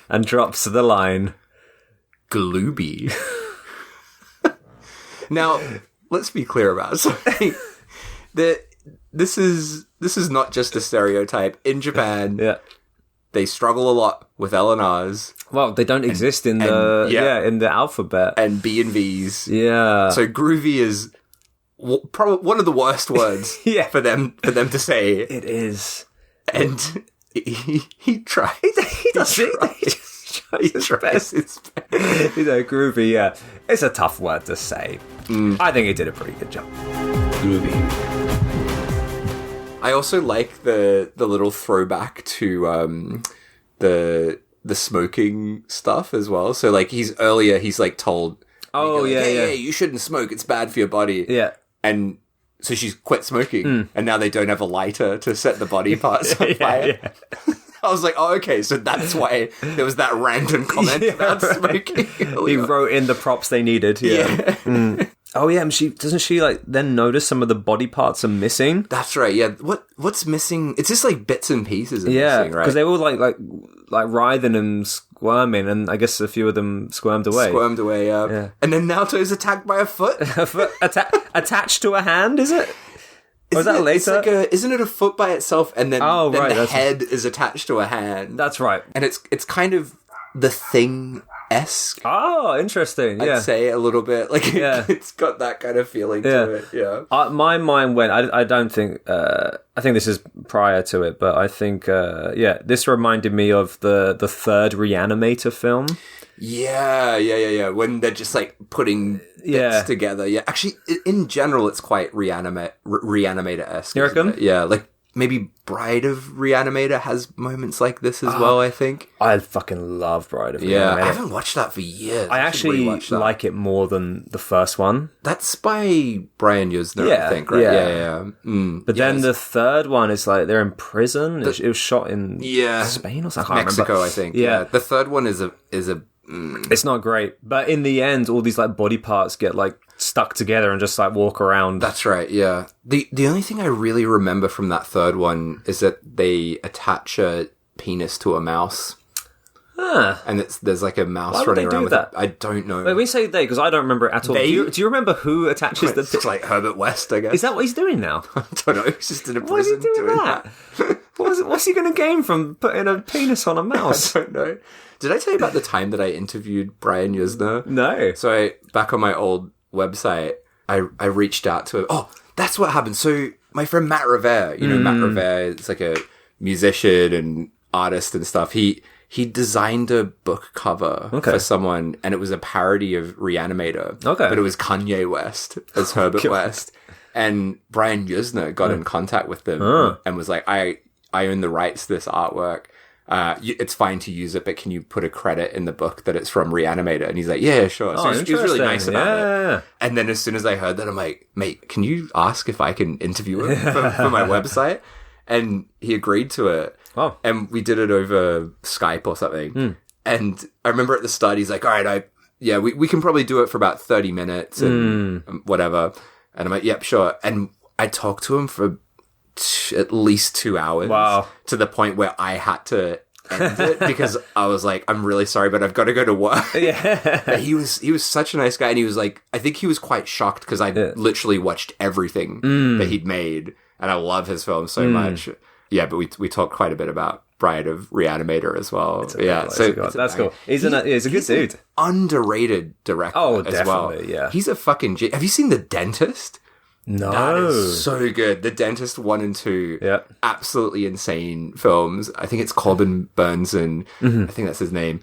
and drops the line, "Glooby." Now, let's be clear about something. This is not just a stereotype. In Japan, they struggle a lot with L and R's. Well, they don't exist in the alphabet. And B and V's. Yeah. So groovy is probably one of the worst words for them to say. It is. And he tries. He does it. He tries his best. Groovy, yeah. It's a tough word to say. I think he did a pretty good job. Groovy. I also like the little throwback to the smoking stuff as well. So like he's like told, hey, you shouldn't smoke, it's bad for your body. Yeah. And so she's quit smoking, and now they don't have a lighter to set the body parts on fire. Yeah. I was like, oh, okay, so that's why there was that random comment about smoking. He wrote in the props they needed. Yeah. Oh yeah, and doesn't she like then notice some of the body parts are missing? That's right. Yeah. What's missing? It's just like bits and pieces. Are Yeah, missing, right? because they were like writhing and squirming, and I guess a few of them squirmed away. Yeah. And then Naoto's attacked by a foot. A foot attached to a hand, is it? Or is that later? Isn't it a foot by itself, and then, the head is attached to a hand? That's right. And it's kind of the Thing-esque. Oh, interesting. Yeah. I'd say a little bit. Like, it's got that kind of feeling to it. Yeah. My mind went, I don't think, I think this is prior to it, but I think, this reminded me of the third Reanimator film. Yeah. When they're just like putting bits together. Yeah. Actually, in general, it's quite Reanimator-esque. You reckon? Yeah. Like maybe Bride of Reanimator has moments like this as well, I think. I fucking love Bride of Reanimator. Yeah. I haven't watched that for years. I actually like it more than the first one. That's by Brian Yuzna, I think, right? Yeah. But then the third one is like they're in prison. It was shot in Spain or something. Mexico, I think. Yeah. The third one is a It's not great, but in the end, all these like body parts get like stuck together and just like walk around. That's right. Yeah. The only thing I really remember from that third one is that they attach a penis to a mouse. And there's like a mouse running around with it. I don't know. Wait, we say they because I don't remember it at all. Do you remember who attaches the? It's like Herbert West, I guess. Is that what he's doing now? I don't know. He's just in a prison. Why is he doing that? What's he going to gain from putting a penis on a mouse? I don't know. Did I tell you about the time that I interviewed Brian Yuzna? No. So back on my old website, I reached out to him. Oh, that's what happened. So my friend Matt Revere, Matt Revere is like a musician and artist and stuff. He designed a book cover for someone, and it was a parody of Reanimator. Okay. But it was Kanye West as Herbert West. And Brian Yuzna got in contact with them and was like, I own the rights to this artwork. It's fine to use it, but can you put a credit in the book that it's from Reanimator? And he's like, yeah, sure. So he was really nice about it. And then as soon as I heard that, I'm like, mate, can you ask if I can interview him for my website? And he agreed to it. Oh. And we did it over Skype or something. And I remember at the start, he's like, all right, we can probably do it for about 30 minutes and whatever. And I'm like, yep, sure. And I talked to him for at least 2 hours. Wow. To the point where I had to end it because I was like, I'm really sorry, but I've got to go to work. Yeah. But he was such a nice guy, and he was like, I think he was quite shocked because I literally watched everything that he'd made, and I love his film so much. Yeah, but we talked quite a bit about Bride of Reanimator as well. That's cool. He's a good dude. Underrated director as well. Yeah. He's a fucking Have you seen The Dentist? No. That is so good. The Dentist 1 and 2. Absolutely insane films. I think it's Corbin Burnson. I think that's his name.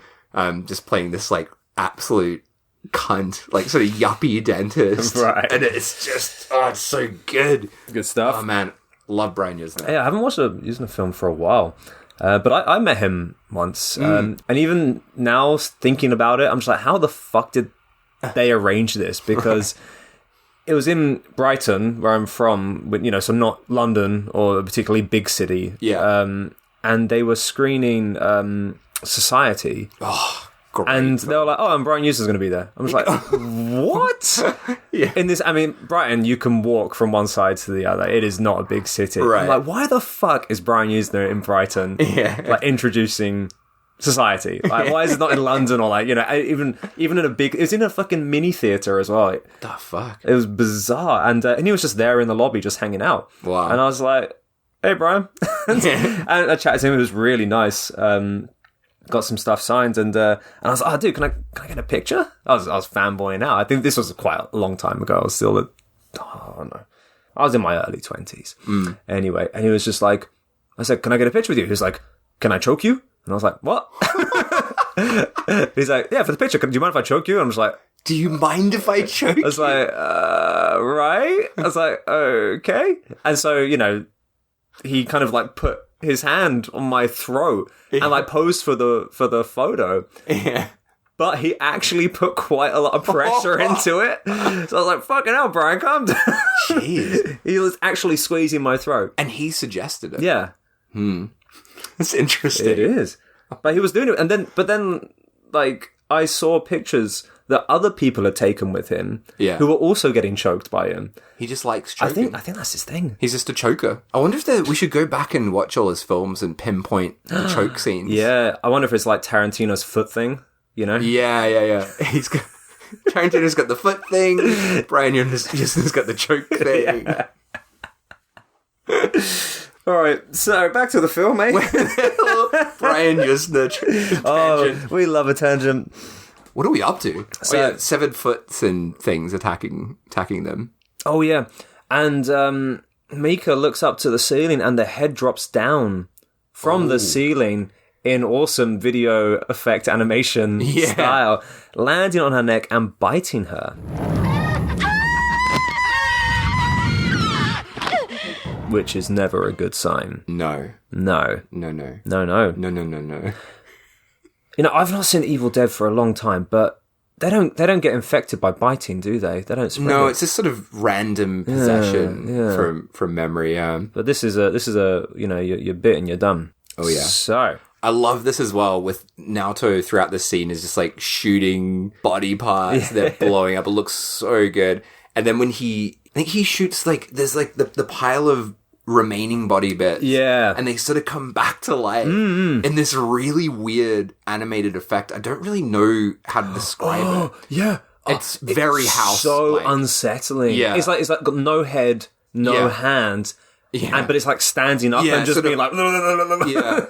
Just playing this like absolute cunt, like sort of yuppie dentist. Right. And it's just, it's so good. Good stuff. Oh man. Love Brian Yuzna. Yeah, I haven't watched a Yuzna film for a while. But I met him once. And even now thinking about it, I'm just like, how the fuck did they arrange this? Because it was in Brighton, where I'm from, so not London or a particularly big city. Yeah. And they were screening Society. Oh, great. And they were like, and Brian Yuzna's going to be there. I was like, what? Yeah. In this, Brighton, you can walk from one side to the other. It is not a big city. Right. I'm like, why the fuck is Brian Yuzna in Brighton? Yeah. Like, introducing Society. Like, why is it not in London or like, even in a big... It was in a fucking mini theatre as well. The fuck? It was bizarre. And he was just there in the lobby just hanging out. Wow. And I was like, hey, Brian. And I chatted to him. It was really nice. Got some stuff signed. And I was like, dude, can I get a picture? I was fanboying out. I think this was quite a long time ago. I was still I was in my early 20s. Anyway. And he was just like, I said, can I get a picture with you? He was like, can I choke you? And I was like, what? He's like, yeah, for the picture. Do you mind if I choke you? And I'm just like, do you mind if I choke you? I was like, right? I was like, okay. And so, he kind of like put his hand on my throat and like posed for the photo. Yeah. But he actually put quite a lot of pressure into it. So I was like, fucking hell, Brian, calm down. Jeez. He was actually squeezing my throat. And he suggested it. Yeah. That's interesting. It is. But he was doing it. But then, like, I saw pictures that other people had taken with him who were also getting choked by him. He just likes choking. I think that's his thing. He's just a choker. I wonder if we should go back and watch all his films and pinpoint the choke scenes. Yeah, I wonder if it's like Tarantino's foot thing, you know? Yeah. He's got... Tarantino's got the foot thing. Brian Yustin's got the choke thing. Yeah. All right, so back to the film, eh? Brian Yustin. Oh, we love a tangent. What are we up to? So, severed foots and things attacking them. Oh, yeah. And Mika looks up to the ceiling and the head drops down from the ceiling in awesome video effect animation style, landing on her neck and biting her. Which is never a good sign. No. No. No. No. You know, I've not seen Evil Dead for a long time, but they don't get infected by biting, do they? They don't spread. No, it's just sort of random possession from memory. But this is a you know, you're bit and you're done. Oh yeah. So I love this as well with Naoto throughout the scene is just like shooting body parts. They're blowing up. It looks so good. And then when I think he shoots like there's like the pile of remaining body bits. Yeah. And they sort of come back to life in this really weird animated effect. I don't really know how to describe it. Yeah. It's very house. So unsettling. Yeah. It's like got no head, no hand. Yeah. But it's like standing up and just being like yeah.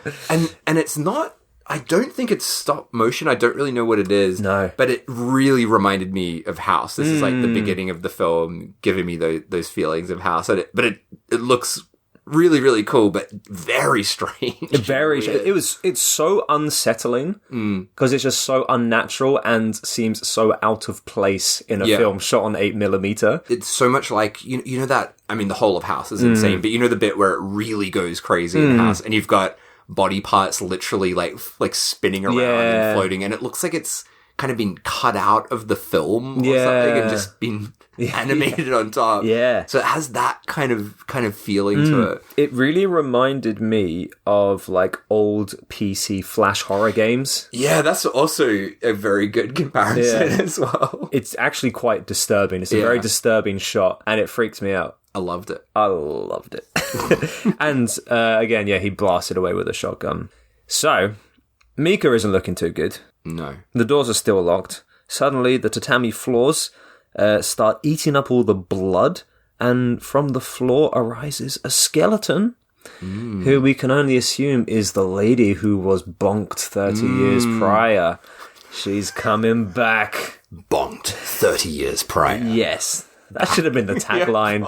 And it's not I don't think it's stop motion. I don't really know what it is. No. But it really reminded me of House. This is like the beginning of the film, giving me those feelings of House. But it looks really, really cool, but very strange. It's so unsettling because it's just so unnatural and seems so out of place in a film shot on 8mm. It's so much like, you know that, I mean, the whole of House is insane, but you know the bit where it really goes crazy in House and you've got body parts literally like spinning around and floating, and it looks like it's kind of been cut out of the film or something and just been animated on top. Yeah. So it has that kind of feeling to it. It really reminded me of like old PC flash horror games. Yeah, that's also a very good comparison as well. It's actually quite disturbing. It's a very disturbing shot and it freaks me out. I loved it. And again, he blasted away with a shotgun. So, Mika isn't looking too good. No. The doors are still locked. Suddenly, the tatami floors start eating up all the blood, and from the floor arises a skeleton, who we can only assume is the lady who was bonked 30 years prior. She's coming back. Bonked 30 years prior. Yes. That should have been the tagline.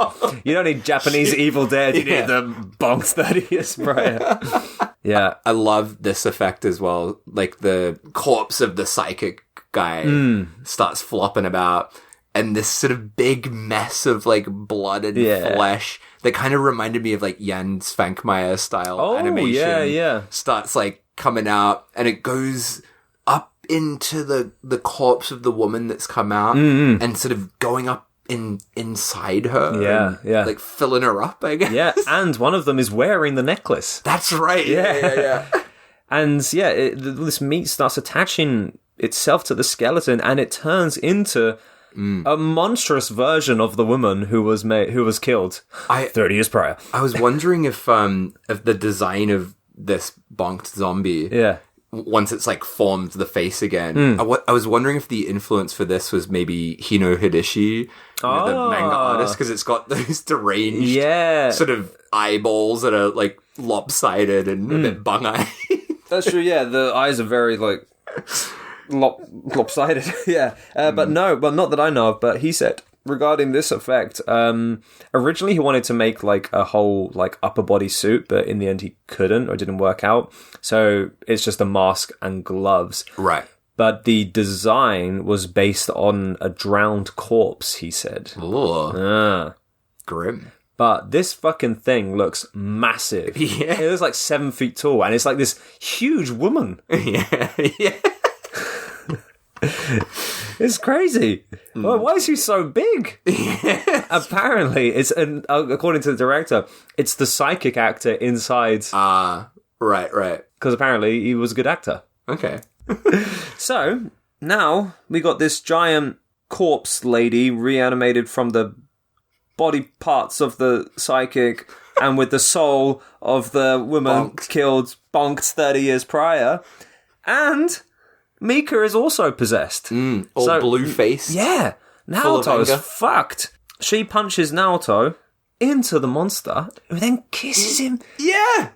You don't need Japanese Evil Dead, you need the bonked 30 years prior. Yeah. I love this effect as well. Like the corpse of the psychic guy starts flopping about, and this sort of big mess of like blood and flesh that kind of reminded me of like Jan Svankmajer style animation. Starts like coming out, and it goes up into the corpse of the woman that's come out and sort of going up inside her, like filling her up, I guess. Yeah, and one of them is wearing the necklace. That's right. Yeah. And this meat starts attaching itself to the skeleton, and it turns into a monstrous version of the woman who was killed 30 years prior. I was wondering if the design of this bonked zombie. Yeah. Once it's like formed the face again, I was wondering if the influence for this was maybe Hino Hideshi, the manga artist, because it's got those deranged sort of eyeballs that are like lopsided and a bit bung-eyed. That's true. Yeah, the eyes are very like lopsided. But not that I know of. But he said regarding this effect, originally he wanted to make like a whole like upper body suit, but in the end he couldn't, or it didn't work out. So it's just a mask and gloves. Right. But the design was based on a drowned corpse, he said. Ooh. Grim. But this fucking thing looks massive. Yeah. It looks like 7 feet tall, and it's like this huge woman. Yeah. It's crazy. Well, why is he so big? Apparently, according to the director, it's the psychic actor inside. Right. Because apparently he was a good actor. Okay. So, now we got this giant corpse lady reanimated from the body parts of the psychic and with the soul of the woman bonked 30 years prior. And Mika is also possessed. All blue-faced. Yeah. Naoto's fucked. She punches Naoto into the monster, who then kisses him. Yeah!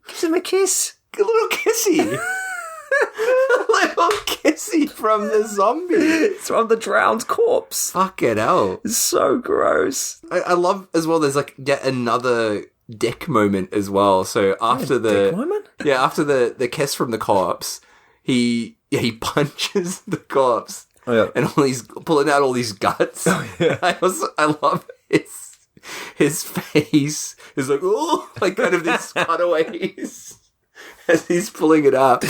Gives him a kiss. A little kissy. A little kissy from the zombie. It's from the drowned corpse. Fucking hell. It's so gross. I love, as well, there's like yet another dick moment as well. So after dick moment? Yeah, after the kiss from the corpse, he punches the corpse. Oh, yeah. And he's pulling out all these guts. Oh, yeah. I love his face is like, oh, like kind of these cutaways as he's pulling it up.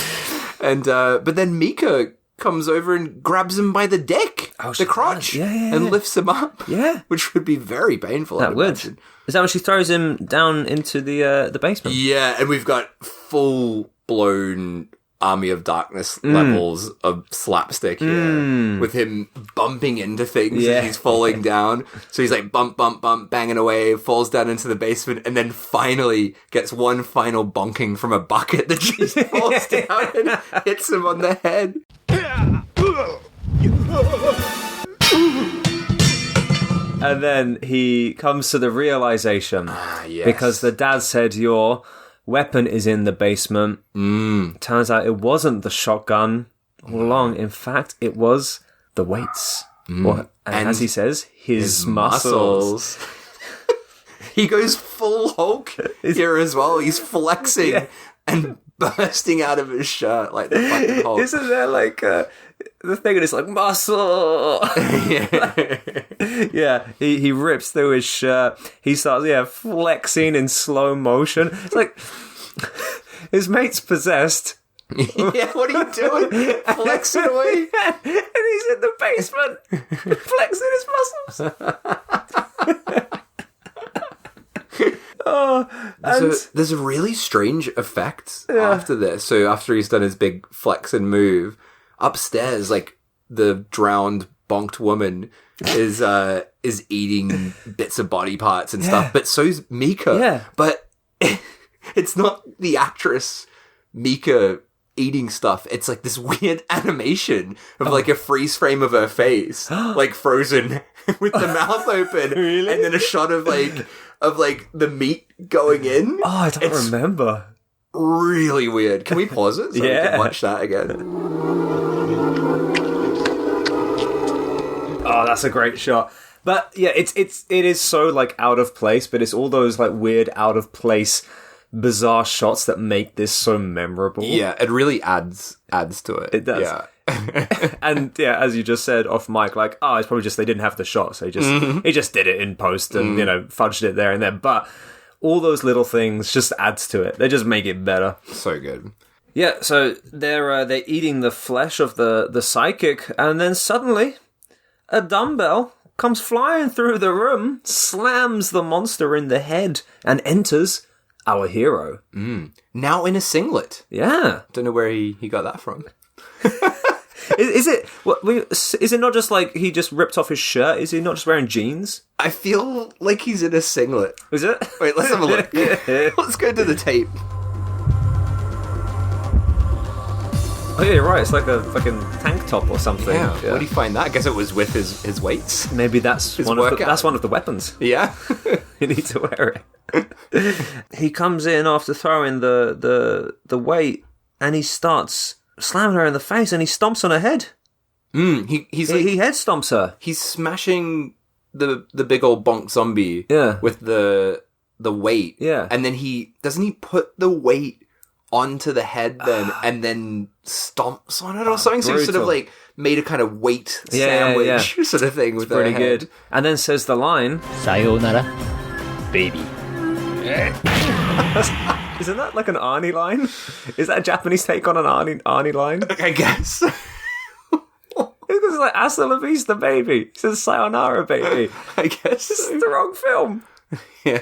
And but then Mika comes over and grabs him by the dick, the crotch, and lifts him up. Yeah, which would be very painful. That would. Is that when she throws him down into the basement? Yeah, and we've got full blown Army of Darkness levels of slapstick here, with him bumping into things as he's falling down. So he's like bump, bump, bump, banging away, falls down into the basement, and then finally gets one final bonking from a bucket that just falls down and hits him on the head. And then he comes to the realization, because the dad said, your weapon is in the basement. Turns out it wasn't the shotgun all along. In fact, it was the weights. And as he says, his muscles. He goes full Hulk here as well. He's flexing and bursting out of his shirt like the fucking Hulk. Isn't there like the thing and it's like muscle? He rips through his shirt. He starts flexing in slow motion. It's like his mate's possessed. Yeah, what are you doing? Flexing away? And he's in the basement flexing his muscles. There's a really strange effect after this. So after he's done his big flex and move, upstairs, like the drowned, bonked woman is eating bits of body parts and stuff, but so's Mika. Yeah. But it's not the actress Mika eating stuff. It's like this weird animation of like a freeze frame of her face, like frozen with the mouth open, Really? and then a shot of the meat going in. Oh, I don't remember. Really weird. Can we pause it so we can watch that again? Oh, that's a great shot. But yeah, it is so like out of place, but it's all those like weird out of place bizarre shots that make this so memorable. Yeah, it really adds to it. It does. Yeah. And as you just said off mic, like, it's probably just they didn't have the shot, so he just did it in post and fudged it there and there. But all those little things just adds to it. They just make it better. So good. Yeah, so they're eating the flesh of the psychic, and then suddenly a dumbbell comes flying through the room, slams the monster in the head, and enters our hero. Now in a singlet. Yeah. Don't know where he got that from. Is it not just like he just ripped off his shirt? Is he not just wearing jeans? I feel like he's in a singlet. Is it? Wait, let's have a look. Let's go to the tape. Oh yeah, you're right. It's like a fucking tank top or something. Yeah. Where do you find that? I guess it was with his weights. Maybe that's one of the weapons. Yeah. You need to wear it. He comes in after throwing the weight, and he starts slamming her in the face, and he stomps on her head. He head stomps her. He's smashing the big old bonk zombie. Yeah. With the weight. Yeah. And then he put the weight onto the head then and then stomps on it or something. So he sort of like made a kind of weight sandwich sort of thing with pretty good. And then says the line, Sayonara, baby. Isn't that like an Arnie line? Is that a Japanese take on an Arnie line? I guess. It's like hasta la vista, baby. He says sayonara, baby. I guess. This is the wrong film. Yeah.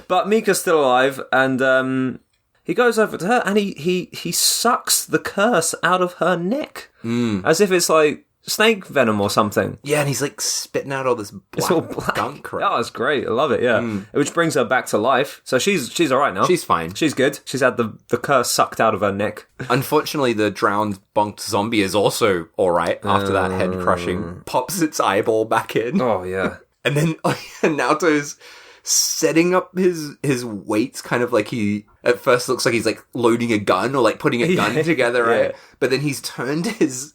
But Mika's still alive, and he goes over to her and he sucks the curse out of her neck. As if it's like snake venom or something. Yeah, and he's like spitting out all this black gunk. Right? Oh, it's great. I love it, yeah. Which brings her back to life. So she's all right now. She's fine. She's good. She's had the curse sucked out of her neck. Unfortunately, the drowned, bonked zombie is also all right after that head crushing. Pops its eyeball back in. Oh, yeah. And then Naoto's setting up his weights kind of like he at first looks like he's like loading a gun or like putting a gun together, right? Yeah. But then he's turned his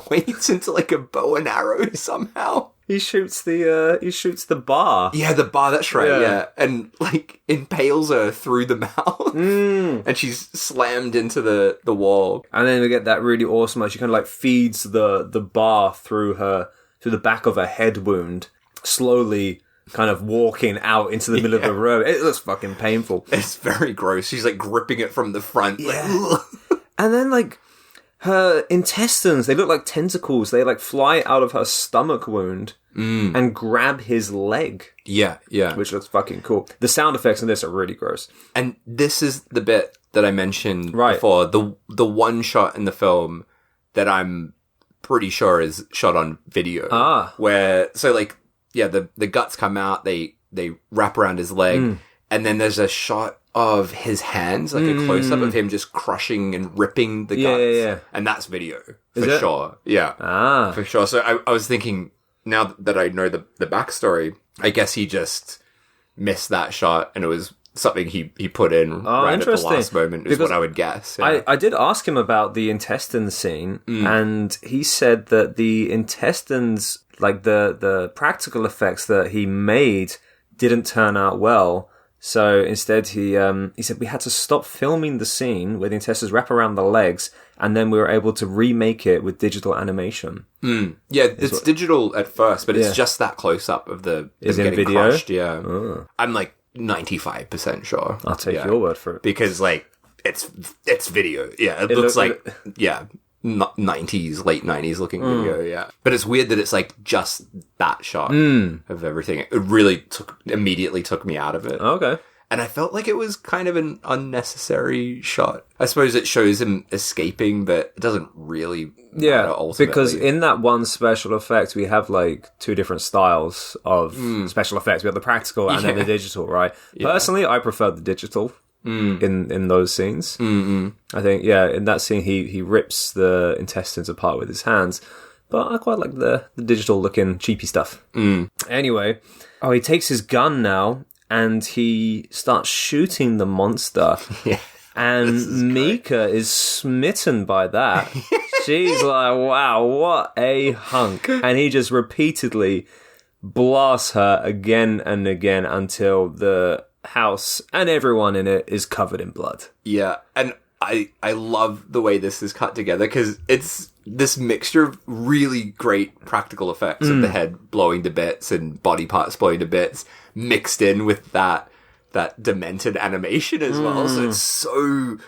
weights into like a bow and arrow somehow. He shoots the bar. Yeah, the bar, that's right, yeah. And like impales her through the mouth. And she's slammed into the wall. And then we get that really awesome, like she kind of like feeds the bar through the back of her head wound, slowly kind of walking out into the middle of the road. It looks fucking painful. It's very gross. She's like gripping it from the front. Yeah. And then like her intestines, they look like tentacles. They like fly out of her stomach wound and grab his leg. Yeah, yeah. Which looks fucking cool. The sound effects in this are really gross. And this is the bit that I mentioned before. The one shot in the film that I'm pretty sure is shot on video. Where, so like, yeah, the guts come out, they wrap around his leg, and then there's a shot of his hands, like a close-up of him just crushing and ripping the guts. Yeah. And that's video, for sure. Yeah, for sure. So I was thinking, now that I know the backstory, I guess he just missed that shot, and it was something he put in right at the last moment, is what I would guess. Yeah. I did ask him about the intestine scene, and he said that the intestines, like the practical effects that he made didn't turn out well. So instead he said we had to stop filming the scene where the intestines wrap around the legs, and then we were able to remake it with digital animation. Yeah, it's digital at first, but it's just that close up of the getting video? Crushed. Yeah. I'm like 95% sure. I'll take your word for it. Because like it's video. Yeah, it looks like 90s, late 90s looking video, yeah. But it's weird that it's like just that shot of everything. It really immediately took me out of it. Okay. And I felt like it was kind of an unnecessary shot. I suppose it shows him escaping, but it doesn't really matter ultimately. Because in that one special effect, we have like two different styles of special effects. We have the practical and then the digital, right? Yeah. Personally, I prefer the digital. In those scenes. I think, in that scene he rips the intestines apart with his hands, but I quite like the digital looking cheapy stuff. Anyway, he takes his gun now and he starts shooting the monster. And Mika is smitten by that. She's like, wow, what a hunk. And he just repeatedly blasts her again and again until the house and everyone in it is covered in blood. Yeah, and I love the way this is cut together, because it's this mixture of really great practical effects of the head blowing to bits and body parts blowing to bits, mixed in with that demented animation as well. So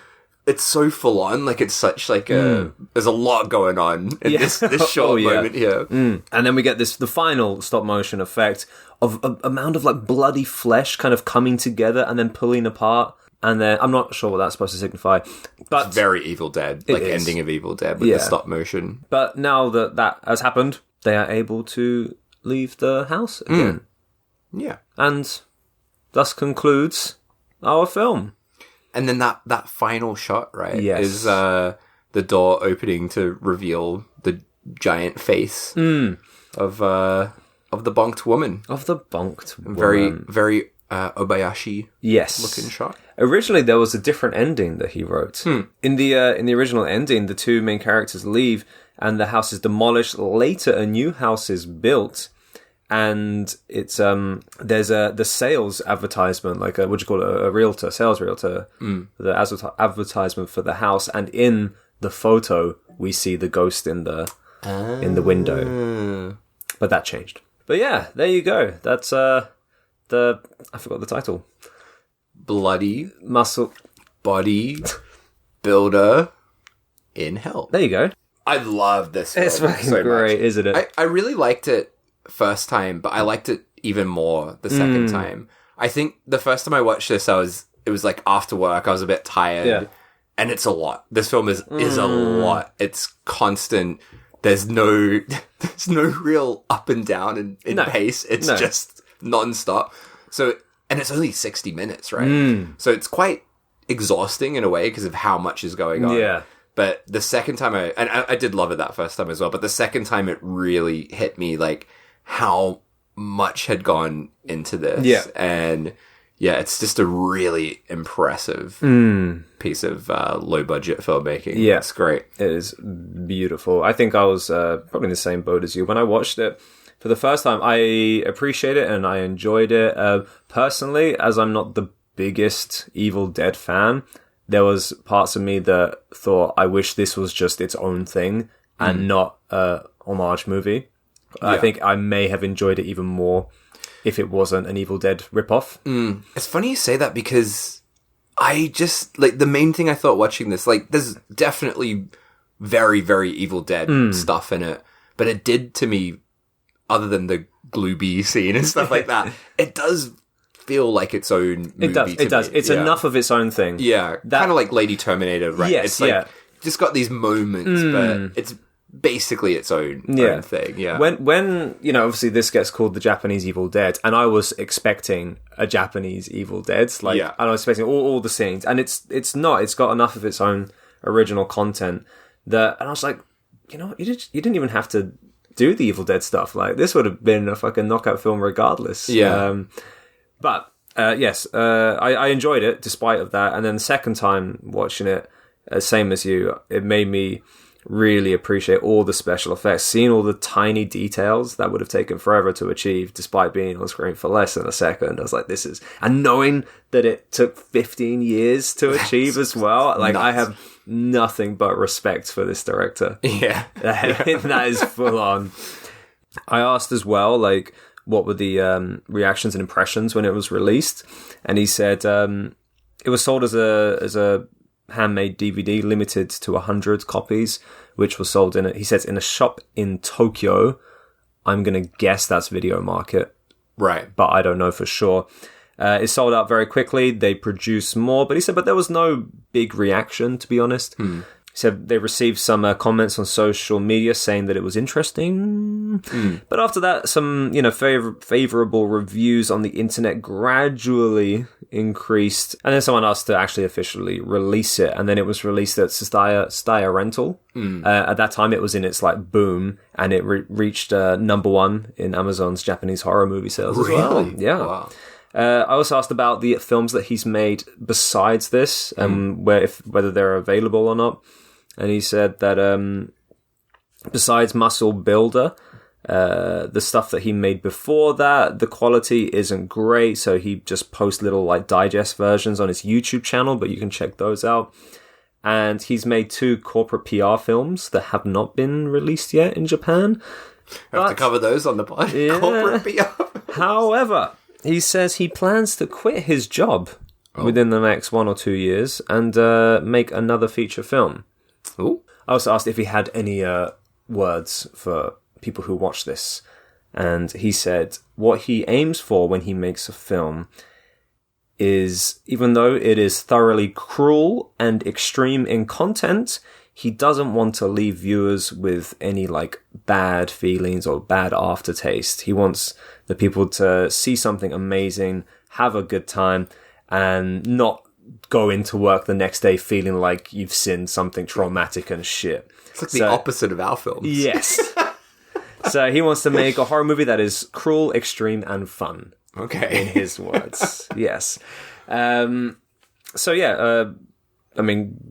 it's so full on. Like it's such like there's a lot going on in this short moment here. And then we get the final stop motion effect of a amount of like bloody flesh kind of coming together and then pulling apart. And then I'm not sure what that's supposed to signify, but it's very Evil Dead, like ending of Evil Dead with the stop motion. But now that has happened, they are able to leave the house again. Yeah, and thus concludes our film. And then that final shot, right, is the door opening to reveal the giant face of the bonked woman. Of the bonked woman. Very, very Obayashi looking shot. Originally, there was a different ending that he wrote. In the original ending, the two main characters leave and the house is demolished. Later, a new house is built. And it's there's the sales advertisement, like what do you call it, a realtor, sales realtor, the advertisement for the house, and in the photo we see the ghost in the window. But that changed. But yeah, there you go. That's I forgot the title. Bloody Muscle Body Builder in Hell. There you go. I love this film. It's fucking so great, much. Isn't it? I really liked it first time, but I liked it even more the second time. I think the first time I watched this, it it was like after work. I was a bit tired. Yeah. And it's a lot. This film is a lot. It's constant. There's no real up and down in pace. It's just non-stop. So, and it's only 60 minutes, right? So it's quite exhausting in a way because of how much is going on. Yeah. But the second time I did love it that first time as well, but the second time it really hit me like how much had gone into this. Yeah. And yeah, it's just a really impressive piece of low-budget filmmaking. Yeah. It's great. It is beautiful. I think I was probably in the same boat as you. When I watched it for the first time, I appreciate it and I enjoyed it. Personally, as I'm not the biggest Evil Dead fan, there was parts of me that thought, I wish this was just its own thing and not a homage movie. Yeah. I think I may have enjoyed it even more if it wasn't an Evil Dead ripoff. It's funny you say that because I just, like, the main thing I thought watching this, like, there's definitely very, very Evil Dead stuff in it, but it did to me, other than the Glooby scene and stuff like that, it does feel like its own movie. It does. It's enough of its own thing. Yeah. Kind of like Lady Terminator, right? Yes, it's like, just got these moments, but it's basically its own thing. Yeah. When obviously this gets called the Japanese Evil Dead, and I was expecting a Japanese Evil Dead, and I was expecting all the scenes, and it's not. It's got enough of its own original content and I was like, you didn't even have to do the Evil Dead stuff. Like, this would have been a fucking knockout film regardless. Yeah. But yes, I enjoyed it despite of that, and then the second time watching it, same as you, it made me really appreciate all the special effects, seeing all the tiny details that would have taken forever to achieve despite being on screen for less than a second. I was like, and knowing that it took 15 years to achieve as well, like, nuts. I have nothing but respect for this director. Yeah. That is full on. I asked as well, like, what were the reactions and impressions when it was released, and he said it was sold as a handmade DVD, limited to 100 copies, which was sold he says, in a shop in Tokyo. I'm going to guess that's Video Market. Right. But I don't know for sure. It sold out very quickly. They produced more, but he said, but there was no big reaction, to be honest. He said they received some comments on social media saying that it was interesting. But after that, some, favorable reviews on the internet gradually increased. And then someone asked to actually officially release it. And then it was released at Staya Rental. At that time, it was in its, like, boom. And it reached number 1 in Amazon's Japanese horror movie sales as well. Yeah. Wow. I also asked about the films that he's made besides this, and whether they're available or not. And he said that besides Muscle Builder, the stuff that he made before that, the quality isn't great, so he just posts little, like, digest versions on his YouTube channel, but you can check those out. And he's made 2 corporate PR films that have not been released yet in Japan. Have to cover those on the pod. Yeah. Corporate PR. However, he says he plans to quit his job within the next 1 or 2 years and make another feature film. Ooh. I also asked if he had any words for people who watch this, and he said what he aims for when he makes a film is, even though it is thoroughly cruel and extreme in content, he doesn't want to leave viewers with any, like, bad feelings or bad aftertaste. He wants the people to see something amazing, have a good time, and not go into work the next day feeling like you've seen something traumatic and shit. It's like the opposite of our films. Yes. So he wants to make a horror movie that is cruel, extreme, and fun. Okay. In his words. Yes. So yeah,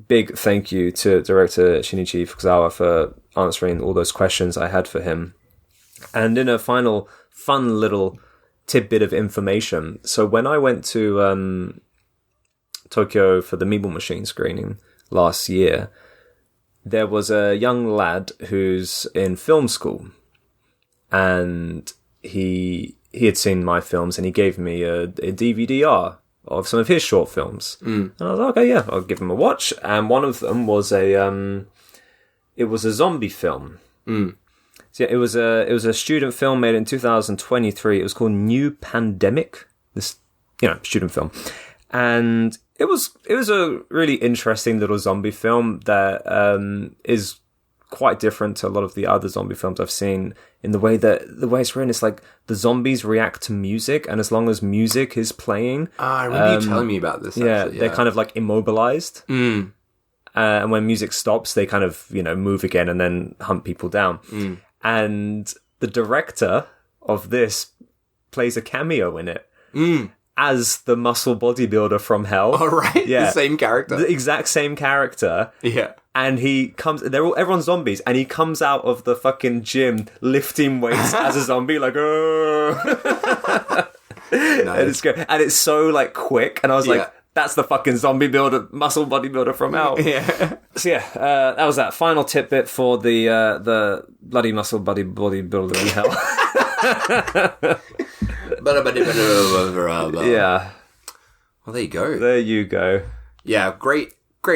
big thank you to director Shinichi Fukazawa for answering all those questions I had for him. And in a final fun little tidbit of information, so when I went to Tokyo for the Meeple Machine screening last year, there was a young lad who's in film school, and he had seen my films, and he gave me a DVD-R of some of his short films. And I was like, okay, yeah, I'll give him a watch. And one of them was a zombie film. So yeah, it was a student film made in 2023. It was called New Pandemic. This, student film. And It was a really interesting little zombie film that is quite different to a lot of the other zombie films I've seen in the way it's written. It's like the zombies react to music, and as long as music is playing... I remember you telling me about this, actually. They're kind of like immobilized. And when music stops, they kind of, move again and then hunt people down. And the director of this plays a cameo in it. As the muscle bodybuilder from hell. Oh, right. Yeah. The same character. The exact same character. Yeah. And he comes... Everyone's zombies. And he comes out of the fucking gym lifting weights as a zombie. Like, oh. Nice. And it's great. And it's so, like, quick. And I was like, that's the fucking muscle bodybuilder from hell. Yeah. So, that was that. Final tidbit for the bloody muscle bodybuilder in hell. Yeah. Well, there you go. There you go. Yeah, great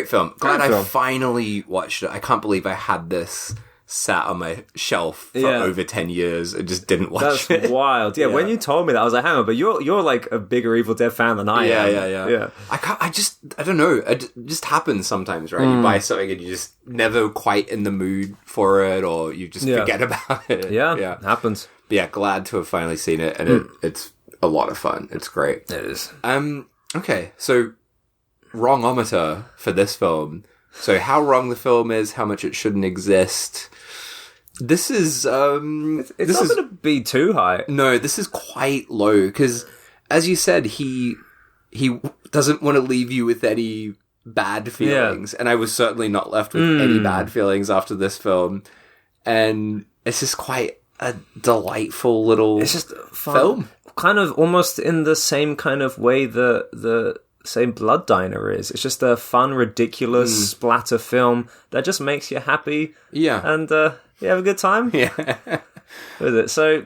film. Glad I finally watched it. I can't believe I had this sat on my shelf for over 10 years and just didn't watch it. That's wild. Yeah, when you told me that, I was like, hang on, but you're like a bigger Evil Dead fan than I am. Yeah. I don't know. It just happens sometimes, right? You buy something and you just never quite in the mood for it, or you just forget about it. Yeah, it happens. But yeah, glad to have finally seen it, and it's a lot of fun. It's great. It is. Okay, so wrongometer for this film. So how wrong the film is, how much it shouldn't exist. This is it's not going to be too high. No, this is quite low because, as you said, he doesn't want to leave you with any bad feelings, and I was certainly not left with any bad feelings after this film. And it's just quite a delightful little it's just fun film, kind of almost in the same kind of way the same Blood Diner is. It's just a fun, ridiculous splatter film that just makes you happy. Yeah, and you have a good time. Yeah, with it. So,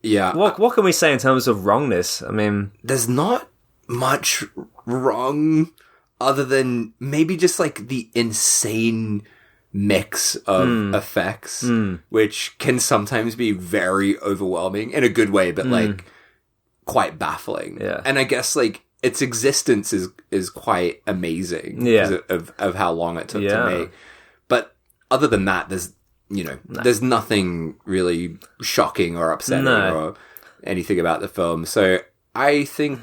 yeah, what can we say in terms of wrongness? I mean, there's not much wrong other than maybe just like the insane mix of effects, which can sometimes be very overwhelming in a good way, but like quite baffling. Yeah, and I guess like its existence is quite amazing because of how long it took to make. But other than that, there's nothing really shocking or upsetting or anything about the film. So I think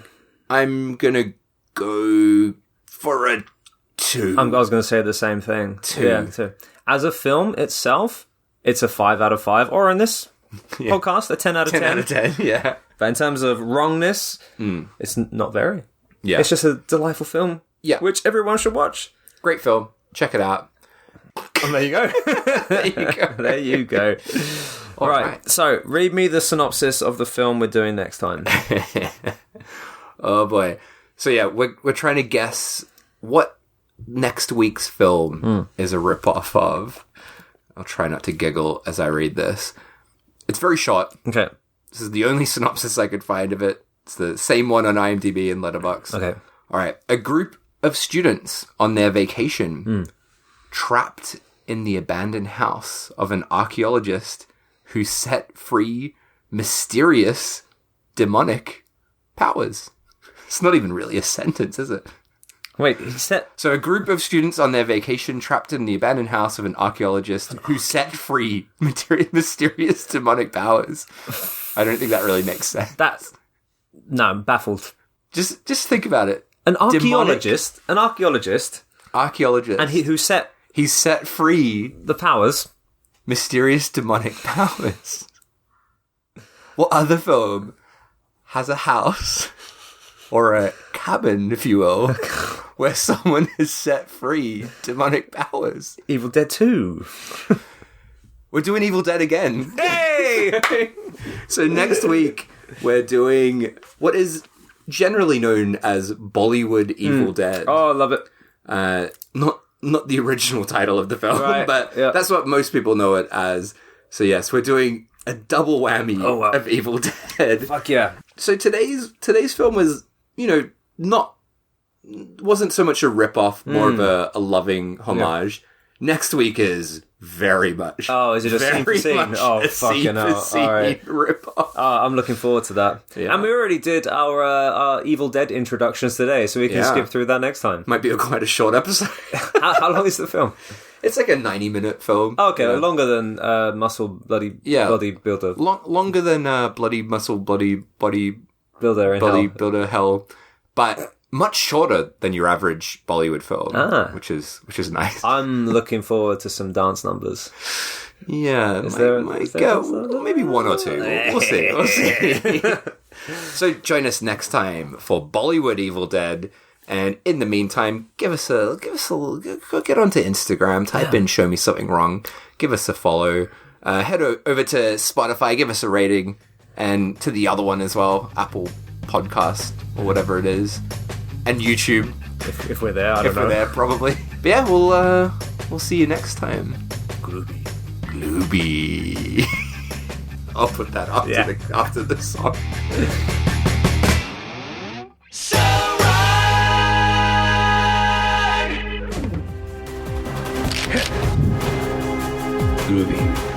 I'm gonna go for a 2. I was going to say the same thing. 2. Yeah, 2. As a film itself, it's a 5 out of 5. Or in this podcast, a 10 out of 10. 10 out of 10, yeah. But in terms of wrongness, it's not very. Yeah. It's just a delightful film. Yeah. Which everyone should watch. Great film. Check it out. And there you go. There you go. All right. So, read me the synopsis of the film we're doing next time. Oh, boy. So, yeah, we're trying to guess what next week's film is a rip-off of. I'll try not to giggle as I read this. It's very short. Okay. This is the only synopsis I could find of it. It's the same one on IMDb and Letterboxd. Okay. All right. A group of students on their vacation trapped in the abandoned house of an archaeologist who set free mysterious demonic powers. It's not even really a sentence, is it? Wait, he said... So a group of students on their vacation trapped in the abandoned house of an archaeologist who set free mysterious demonic powers. I don't think that really makes sense. No, I'm baffled. Just think about it. An archaeologist, and he set free the powers, mysterious demonic powers. What other film has a house or a cabin, if you will, where someone has set free demonic powers? Evil Dead 2. We're doing Evil Dead again. Hey! So next week we're doing what is generally known as Bollywood Evil Dead. Oh, I love it. Not the original title of the film, right. but that's what most people know it as. So yes, we're doing a double whammy of Evil Dead. Fuck yeah. So today's film was, wasn't so much a rip-off, more of a loving homage. Next week is very much. Oh, is it a scene for scene? Oh, fucking hell. All right. Rip-off. I'm looking forward to that. Yeah. And we already did our Evil Dead introductions today, so we can skip through that next time. Might be quite a short episode. How long is the film? It's like a 90-minute film. Oh, okay, longer than Muscle Bloody Builder. Longer than Bloody Muscle Bloody Body Builder in Bloody Hell. Builder Hell, but much shorter than your average Bollywood film, which is nice. I'm looking forward to some dance numbers. Yeah, maybe one or two. We'll see. So join us next time for Bollywood Evil Dead. And in the meantime, give us a go get onto Instagram, type in "Show Me Something Wrong," give us a follow, head over to Spotify, give us a rating, and to the other one as well, Apple Podcast or whatever it is, and YouTube if we're there. I don't know. We're there, probably. But yeah, we'll see you next time. Glooby. I'll put that after the song. Groovy.